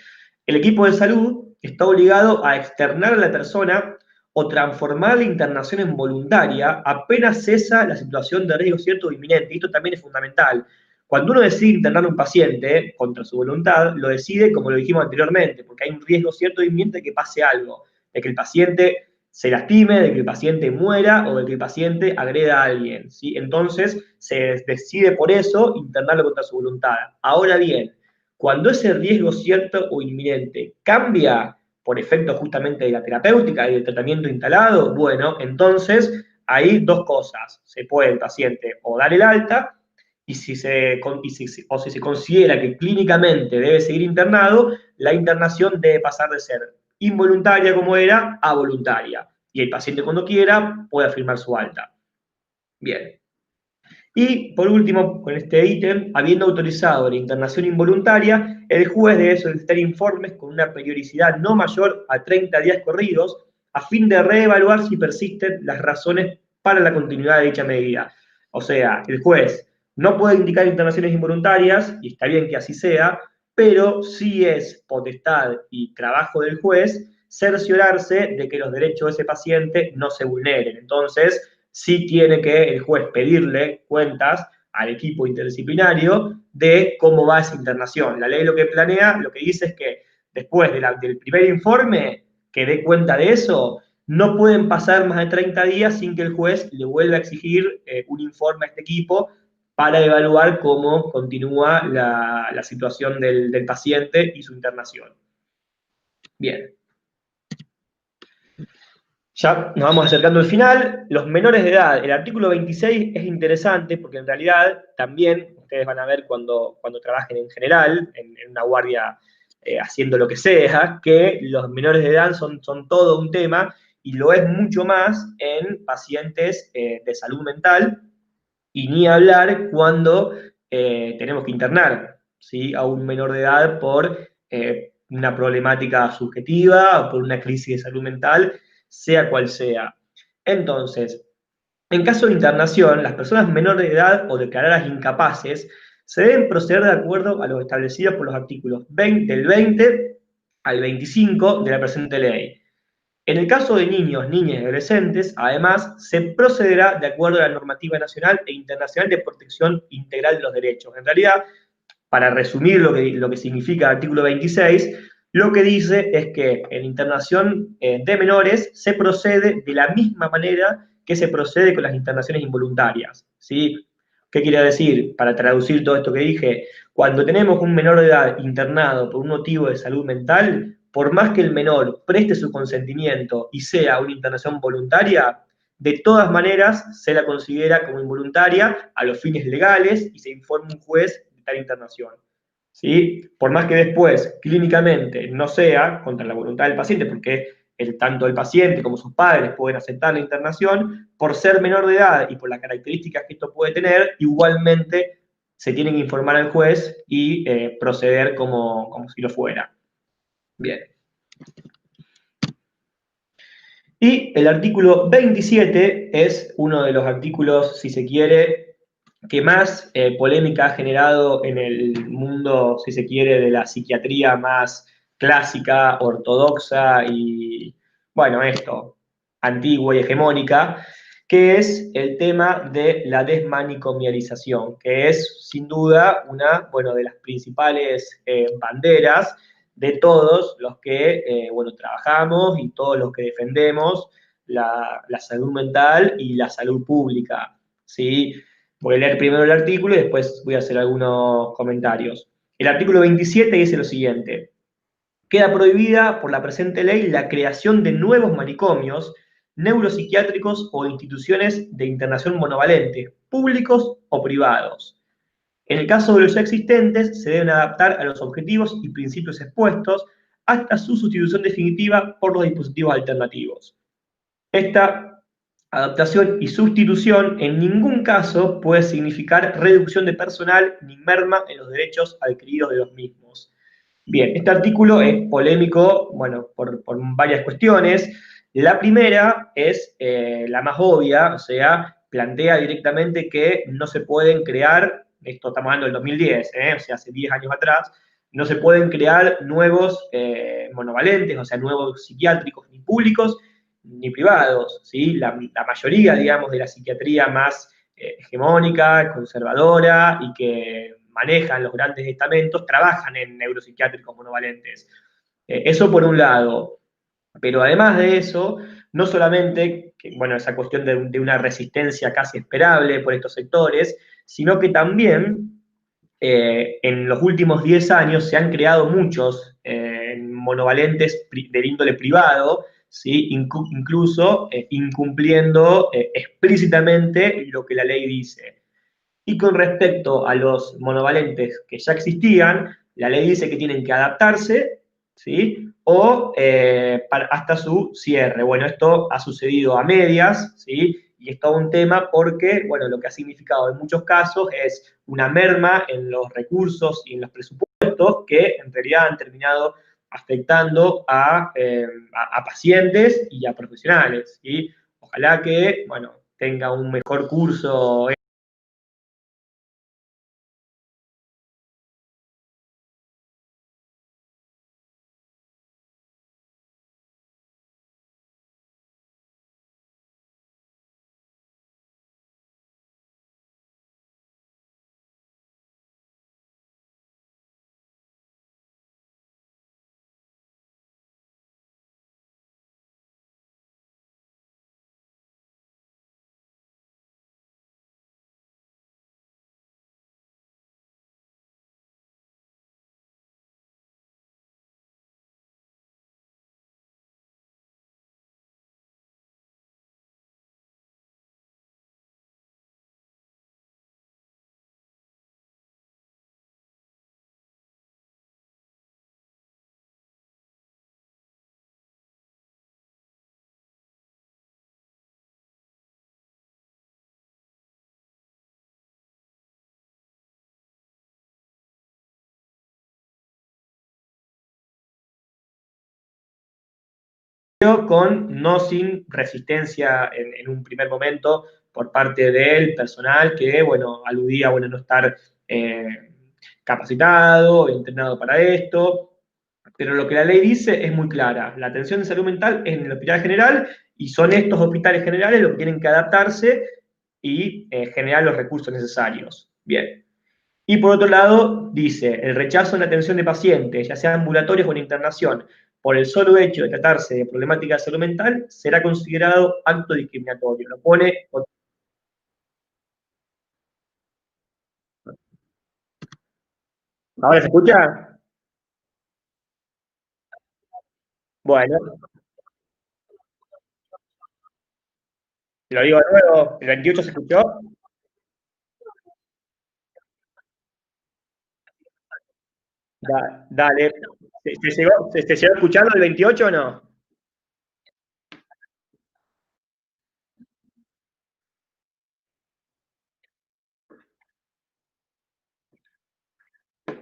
el equipo de salud está obligado a externar a la persona o transformar la internación en voluntaria apenas cesa la situación de riesgo cierto o inminente. Y esto también es fundamental. Cuando uno decide internar a un paciente contra su voluntad, lo decide como lo dijimos anteriormente, porque hay un riesgo cierto o inminente de que pase algo, de que el paciente se lastime, de que el paciente muera o de que el paciente agreda a alguien, ¿sí? Entonces se decide por eso internarlo contra su voluntad. Ahora bien, cuando ese riesgo cierto o inminente cambia por efecto justamente de la terapéutica y del tratamiento instalado, bueno, entonces hay dos cosas. Se puede el paciente o dar el alta, o si se considera que clínicamente debe seguir internado, la internación debe pasar de ser involuntaria como era a voluntaria. Y el paciente cuando quiera puede firmar su alta. Bien. Y por último, con este ítem, habiendo autorizado la internación involuntaria, el juez debe solicitar informes con una periodicidad no mayor a 30 días corridos, a fin de reevaluar si persisten las razones para la continuidad de dicha medida. O sea, el juez no puede indicar internaciones involuntarias, y está bien que así sea, pero sí es potestad y trabajo del juez cerciorarse de que los derechos de ese paciente no se vulneren. Entonces, sí tiene que el juez pedirle cuentas al equipo interdisciplinario de cómo va esa internación. La ley lo que planea, lo que dice es que después del primer informe que dé cuenta de eso, no pueden pasar más de 30 días sin que el juez le vuelva a exigir un informe a este equipo para evaluar cómo continúa la situación del paciente y su internación. Bien. Ya nos vamos acercando al final. Los menores de edad. El artículo 26 es interesante porque en realidad también ustedes van a ver cuando trabajen en general, en una guardia haciendo lo que sea, que los menores de edad son todo un tema y lo es mucho más en pacientes de salud mental y ni hablar cuando tenemos que internar, ¿sí?, a un menor de edad por una problemática subjetiva o por una crisis de salud mental, sea cual sea. Entonces, en caso de internación, las personas menores de edad o declaradas incapaces se deben proceder de acuerdo a lo establecido por los artículos 20, del 20 al 25 de la presente ley. En el caso de niños, niñas y adolescentes, además, se procederá de acuerdo a la normativa nacional e internacional de protección integral de los derechos. En realidad, para resumir lo que significa el artículo 26, lo que dice es que en internación de menores se procede de la misma manera que se procede con las internaciones involuntarias, ¿sí? ¿Qué quiere decir? Para traducir todo esto que dije, cuando tenemos un menor de edad internado por un motivo de salud mental, por más que el menor preste su consentimiento y sea una internación voluntaria, de todas maneras se la considera como involuntaria a los fines legales y se informa un juez de tal internación. ¿Sí? Por más que después clínicamente no sea contra la voluntad del paciente, porque tanto el paciente como sus padres pueden aceptar la internación, por ser menor de edad y por las características que esto puede tener, igualmente se tiene que informar al juez y proceder como si lo fuera. Bien. Y el artículo 27 es uno de los artículos, si se quiere, que más polémica ha generado en el mundo, si se quiere, de la psiquiatría más clásica, ortodoxa y, bueno, esto, antigua y hegemónica, que es el tema de la desmanicomialización, que es sin duda una, bueno, de las principales banderas de todos los que, bueno, trabajamos y todos los que defendemos la salud mental y la salud pública, ¿sí? Voy a leer primero el artículo y después voy a hacer algunos comentarios. El artículo 27 dice lo siguiente: queda prohibida por la presente ley la creación de nuevos manicomios neuropsiquiátricos o instituciones de internación monovalente, públicos o privados. En el caso de los ya existentes, se deben adaptar a los objetivos y principios expuestos hasta su sustitución definitiva por los dispositivos alternativos. Esta adaptación y sustitución en ningún caso puede significar reducción de personal ni merma en los derechos adquiridos de los mismos. Bien, este artículo es polémico, bueno, por varias cuestiones. La primera es la más obvia, o sea, plantea directamente que no se pueden crear, esto estamos hablando del 2010, o sea, hace 10 años atrás, no se pueden crear nuevos monovalentes, o sea, nuevos psiquiátricos ni públicos ni privados, ¿sí? La mayoría, digamos, de la psiquiatría más hegemónica, conservadora y que manejan los grandes estamentos, trabajan en neuropsiquiátricos monovalentes. Eso por un lado. Pero además de eso, no solamente, bueno, esa cuestión de una resistencia casi esperable por estos sectores, sino que también en los últimos 10 años se han creado muchos monovalentes de índole privado, ¿sí? Incluso incumpliendo explícitamente lo que la ley dice. Y con respecto a los monovalentes que ya existían, la ley dice que tienen que adaptarse, ¿sí? O hasta su cierre. Bueno, esto ha sucedido a medias, ¿sí? Y es todo un tema porque, bueno, lo que ha significado en muchos casos es una merma en los recursos y en los presupuestos que en realidad han terminado afectando a pacientes y a profesionales, ¿sí? Ojalá que, bueno, tenga un mejor curso no sin resistencia en un primer momento por parte del personal que, bueno, aludía a, bueno, no estar eh, capacitado, entrenado para esto, pero lo que la ley dice es muy clara. La atención de salud mental es en el hospital general y son estos hospitales generales los que tienen que adaptarse y generar los recursos necesarios. Bien. Y por otro lado, dice, el rechazo en la atención de pacientes, ya sea ambulatorios o en internación, por el solo hecho de tratarse de problemática de salud mental, será considerado acto discriminatorio. Lo pone... ¿Ahora se escucha? Bueno, lo digo de nuevo, el 28 se escuchó. Dale. ¿Se llegó escuchando el 28 o no?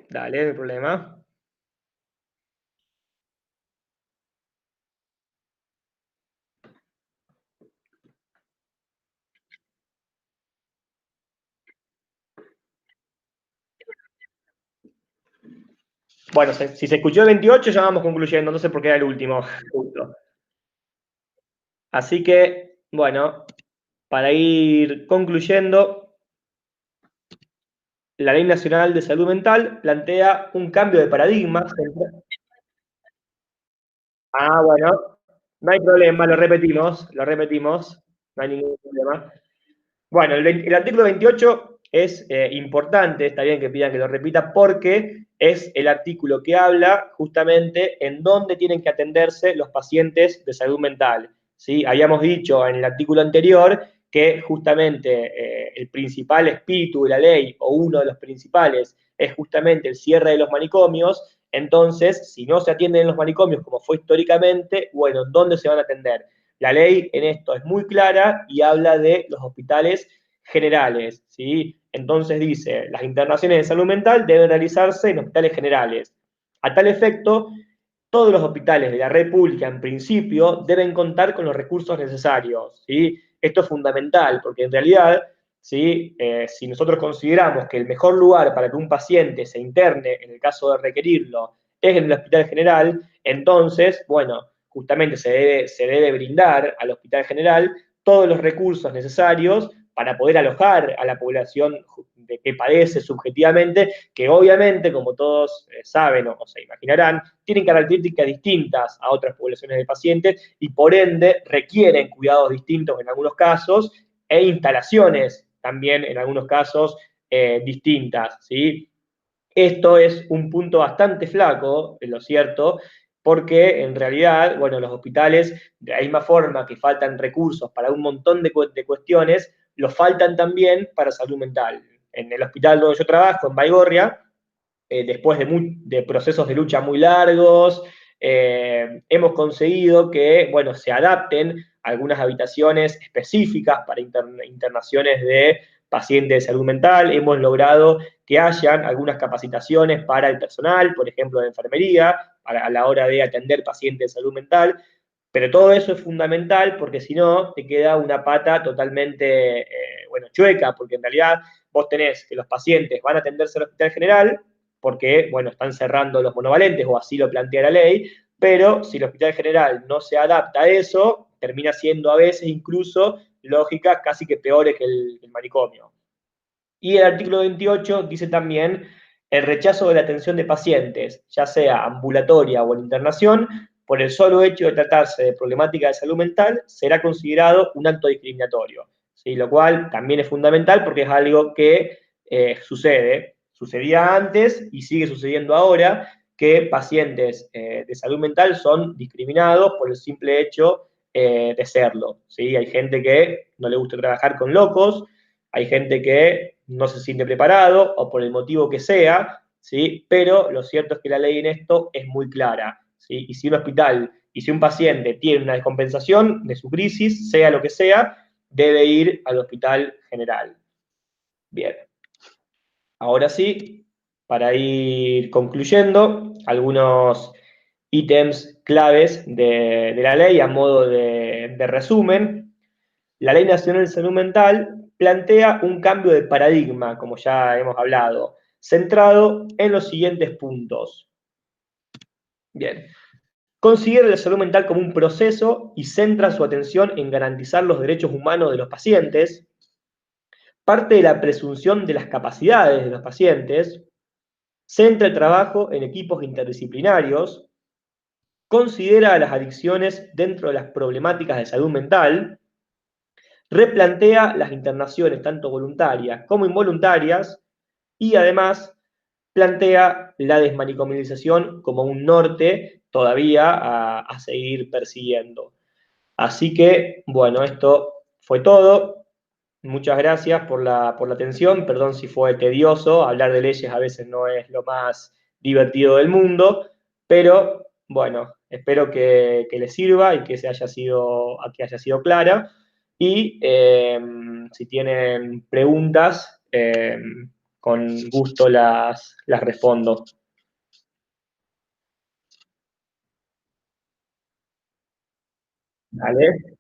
Dale, no hay problema. Bueno, si se escuchó el 28, ya vamos concluyendo, no sé por qué era el último. Justo. Así que, bueno, para ir concluyendo, la Ley Nacional de Salud Mental plantea un cambio de paradigma. Ah, bueno, no hay problema, lo repetimos, no hay ningún problema. Bueno, el artículo 28 es importante, está bien que pidan que lo repita, porque es el artículo que habla justamente en dónde tienen que atenderse los pacientes de salud mental. ¿Sí? Habíamos dicho en el artículo anterior que justamente el principal espíritu de la ley, o uno de los principales, es justamente el cierre de los manicomios. Entonces, si no se atienden en los manicomios como fue históricamente, bueno, ¿dónde se van a atender? La ley en esto es muy clara y habla de los hospitales generales, ¿sí? Entonces dice, las internaciones de salud mental deben realizarse en hospitales generales. A tal efecto, todos los hospitales de la red pública, en principio, deben contar con los recursos necesarios, ¿sí? Esto es fundamental, porque en realidad, ¿sí? Si nosotros consideramos que el mejor lugar para que un paciente se interne, en el caso de requerirlo, es en el hospital general, entonces, bueno, justamente se debe brindar al hospital general todos los recursos necesarios para poder alojar a la población de que padece subjetivamente, que obviamente, como todos saben o se imaginarán, tienen características distintas a otras poblaciones de pacientes y por ende requieren cuidados distintos en algunos casos e instalaciones también en algunos casos distintas, ¿sí? Esto es un punto bastante flaco, lo cierto, porque en realidad, bueno, los hospitales, de la misma forma que faltan recursos para un montón de cuestiones, los faltan también para salud mental. En el hospital donde yo trabajo, en Baigorria, después de procesos de lucha muy largos, hemos conseguido que, bueno, se adapten algunas habitaciones específicas para internaciones de pacientes de salud mental, hemos logrado que hayan algunas capacitaciones para el personal, por ejemplo, de enfermería, a la hora de atender pacientes de salud mental, pero todo eso es fundamental porque si no, te queda una pata totalmente, bueno, chueca, porque en realidad vos tenés que los pacientes van a atenderse al hospital general, porque, bueno, están cerrando los monovalentes, o así lo plantea la ley, pero si el hospital general no se adapta a eso, termina siendo a veces incluso lógicas casi que peores que el manicomio. Y el artículo 28 dice también el rechazo de la atención de pacientes, ya sea ambulatoria o en internación, por el solo hecho de tratarse de problemática de salud mental, será considerado un acto discriminatorio. ¿Sí? Lo cual también es fundamental porque es algo que sucedía antes y sigue sucediendo ahora, que pacientes de salud mental son discriminados por el simple hecho de serlo. ¿Sí? Hay gente que no le gusta trabajar con locos, hay gente que no se siente preparado o por el motivo que sea, ¿sí? Pero lo cierto es que la ley en esto es muy clara, ¿sí? Y si un hospital y si un paciente tiene una descompensación de su crisis, sea lo que sea, debe ir al hospital general. Bien, ahora sí, para ir concluyendo, algunos ítems claves de la ley a modo de resumen. La Ley Nacional de Salud Mental plantea un cambio de paradigma, como ya hemos hablado, centrado en los siguientes puntos. Bien, considera la salud mental como un proceso y centra su atención en garantizar los derechos humanos de los pacientes, parte de la presunción de las capacidades de los pacientes, centra el trabajo en equipos interdisciplinarios, considera las adicciones dentro de las problemáticas de salud mental, replantea las internaciones tanto voluntarias como involuntarias y además plantea la desmanicomialización como un norte todavía a seguir persiguiendo. Así que, bueno, esto fue todo. Muchas gracias por la atención. Perdón si fue tedioso. Hablar de leyes a veces no es lo más divertido del mundo, pero bueno, espero que les sirva y que haya sido clara. Y si tienen preguntas, con gusto las respondo. ¿Vale?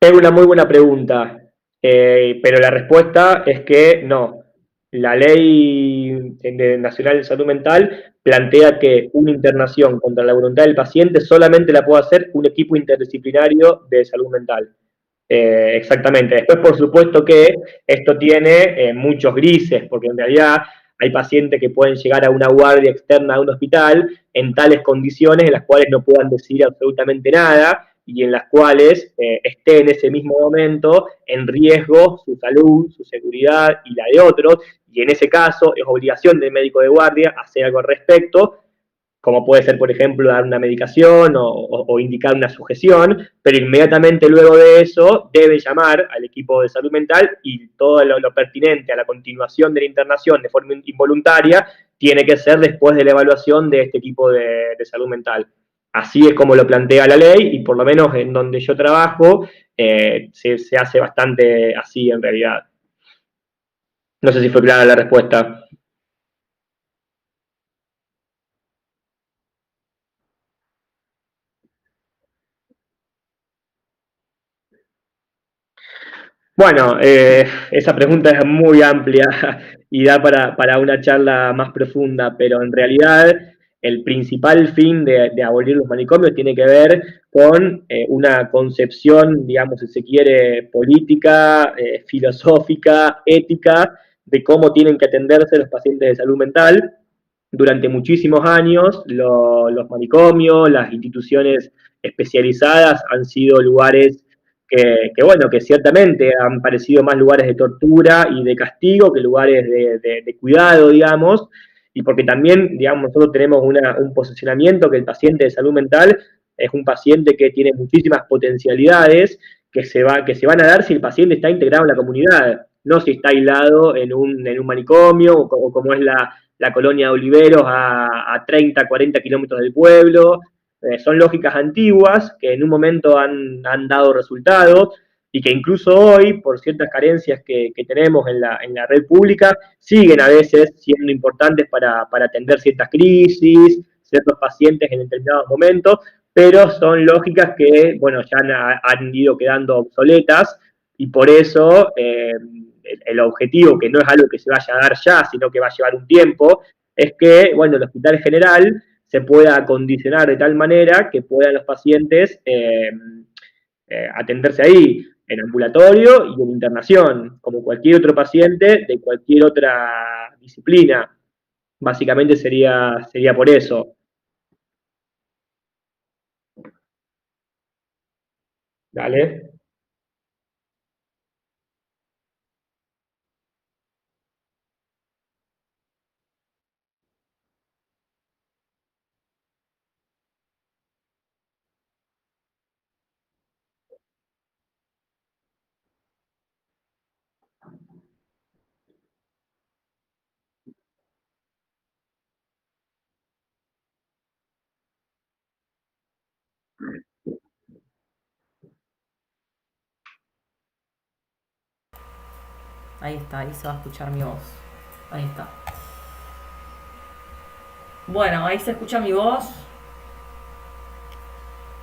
Es una muy buena pregunta, pero la respuesta es que no. La ley nacional de salud mental plantea que una internación contra la voluntad del paciente solamente la puede hacer un equipo interdisciplinario de salud mental. Exactamente. Después, por supuesto que esto tiene muchos grises, porque en realidad hay pacientes que pueden llegar a una guardia externa de un hospital en tales condiciones en las cuales no puedan decidir absolutamente nada y en las cuales esté en ese mismo momento en riesgo su salud, su seguridad y la de otros, y en ese caso es obligación del médico de guardia hacer algo al respecto, como puede ser, por ejemplo, dar una medicación o indicar una sujeción, pero inmediatamente luego de eso debe llamar al equipo de salud mental y todo lo pertinente a la continuación de la internación de forma involuntaria tiene que ser después de la evaluación de este equipo de salud mental. Así es como lo plantea la ley y por lo menos en donde yo trabajo se hace bastante así en realidad. No sé si fue clara la respuesta. Bueno, esa pregunta es muy amplia y da para una charla más profunda, pero en realidad el principal fin de abolir los manicomios tiene que ver con una concepción, digamos, si se quiere, política, filosófica, ética, de cómo tienen que atenderse los pacientes de salud mental. Durante muchísimos años, los manicomios, las instituciones especializadas han sido lugares bueno, que ciertamente han parecido más lugares de tortura y de castigo que lugares de cuidado, digamos, y porque también, digamos, nosotros tenemos un posicionamiento que el paciente de salud mental es un paciente que tiene muchísimas potencialidades que se van a dar si el paciente está integrado en la comunidad, no si está aislado en un manicomio o como es la colonia de Oliveros a 30, 40 kilómetros del pueblo, son lógicas antiguas que en un momento han dado resultados y que incluso hoy, por ciertas carencias que tenemos en la red pública, siguen a veces siendo importantes para atender ciertas crisis, ciertos pacientes en determinados momentos, pero son lógicas que, bueno, ya han ido quedando obsoletas y por eso el objetivo, que no es algo que se vaya a dar ya, sino que va a llevar un tiempo, es que, bueno, el Hospital General se pueda acondicionar de tal manera que puedan los pacientes atenderse ahí, en ambulatorio y en internación, como cualquier otro paciente de cualquier otra disciplina. Básicamente sería por eso. ¿Vale? Ahí está, ahí se va a escuchar mi voz. Ahí está. Bueno, ahí se escucha mi voz.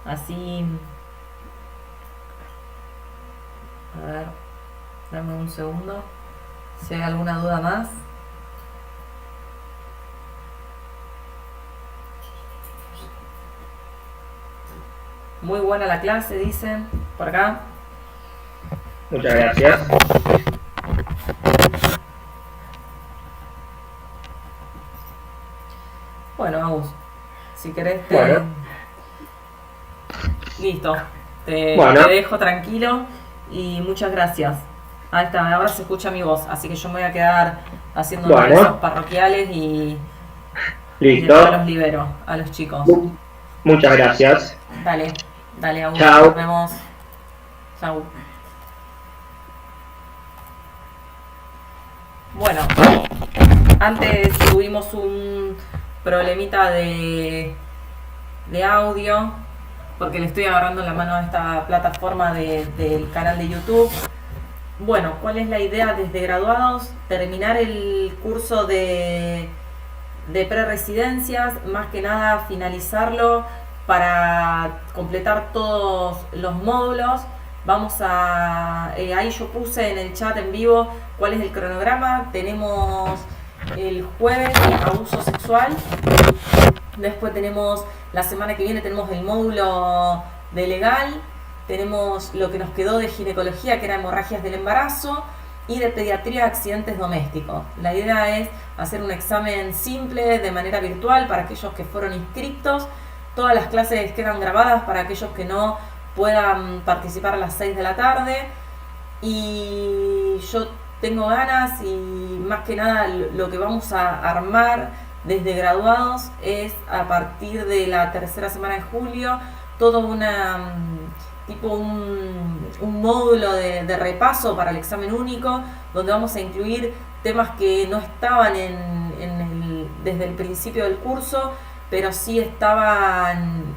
Así. A ver, dame un segundo. Si hay alguna duda más. Muy buena la clase, dicen. Por acá. Muchas gracias. Bueno, Agus, si querés te... Bueno. Listo. Te Bueno. dejo tranquilo y muchas gracias. Ahí está, ahora se escucha mi voz, así que yo me voy a quedar haciendo los Bueno. avisos parroquiales y Listo. después los libero a los chicos. Muchas gracias. Dale, dale, Agus, Chao. nos vemos. Chau. Bueno, antes tuvimos un problemita de audio, porque le estoy agarrando la mano a esta plataforma del canal de YouTube. Bueno, ¿cuál es la idea desde graduados? Terminar el curso de pre-residencias, más que nada finalizarlo para completar todos los módulos. Vamos a... ahí yo puse en el chat en vivo cuál es el cronograma. Tenemos el jueves abuso sexual. Después tenemos, la semana que viene tenemos el módulo de legal. Tenemos lo que nos quedó de ginecología, que era hemorragias del embarazo. Y de pediatría, accidentes domésticos. La idea es hacer un examen simple de manera virtual para aquellos que fueron inscriptos. Todas las clases quedan grabadas para aquellos que no puedan participar a las 6 de la tarde. Y yo tengo ganas, y más que nada lo que vamos a armar desde graduados es, a partir de la tercera semana de julio, todo un módulo de repaso para el examen único, donde vamos a incluir temas que no estaban desde el principio del curso, pero sí estaban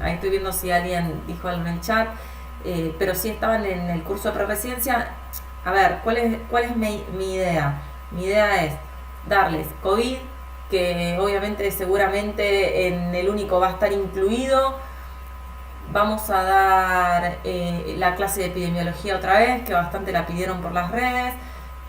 ahí estoy viendo si alguien dijo algo en el chat, pero sí estaban en el curso de preresidencia. A ver, ¿cuál es mi idea? Mi idea es darles COVID, que obviamente seguramente en el único va a estar incluido. Vamos a dar la clase de epidemiología otra vez, que bastante la pidieron por las redes.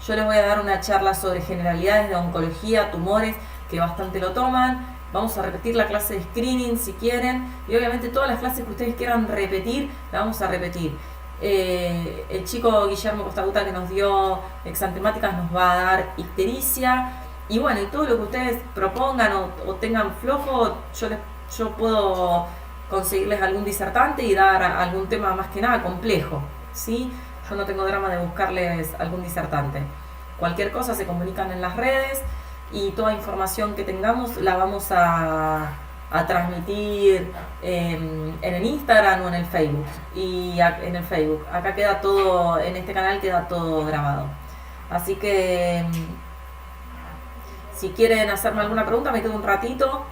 Yo les voy a dar una charla sobre generalidades de oncología, tumores, que bastante lo toman. Vamos a repetir la clase de screening si quieren, y obviamente todas las clases que ustedes quieran repetir, las vamos a repetir. El chico Guillermo Costaguta, que nos dio exantemáticas, nos va a dar ictericia. Y bueno, y todo lo que ustedes propongan o tengan flojo, yo puedo conseguirles algún disertante y dar algún tema más que nada complejo, ¿sí? Yo no tengo drama de buscarles algún disertante. Cualquier cosa se comunican en las redes, y toda información que tengamos la vamos a transmitir en el Instagram o en el Facebook. Y en el Facebook, acá queda todo, en este canal queda todo grabado. Así que si quieren hacerme alguna pregunta, me quedo un ratito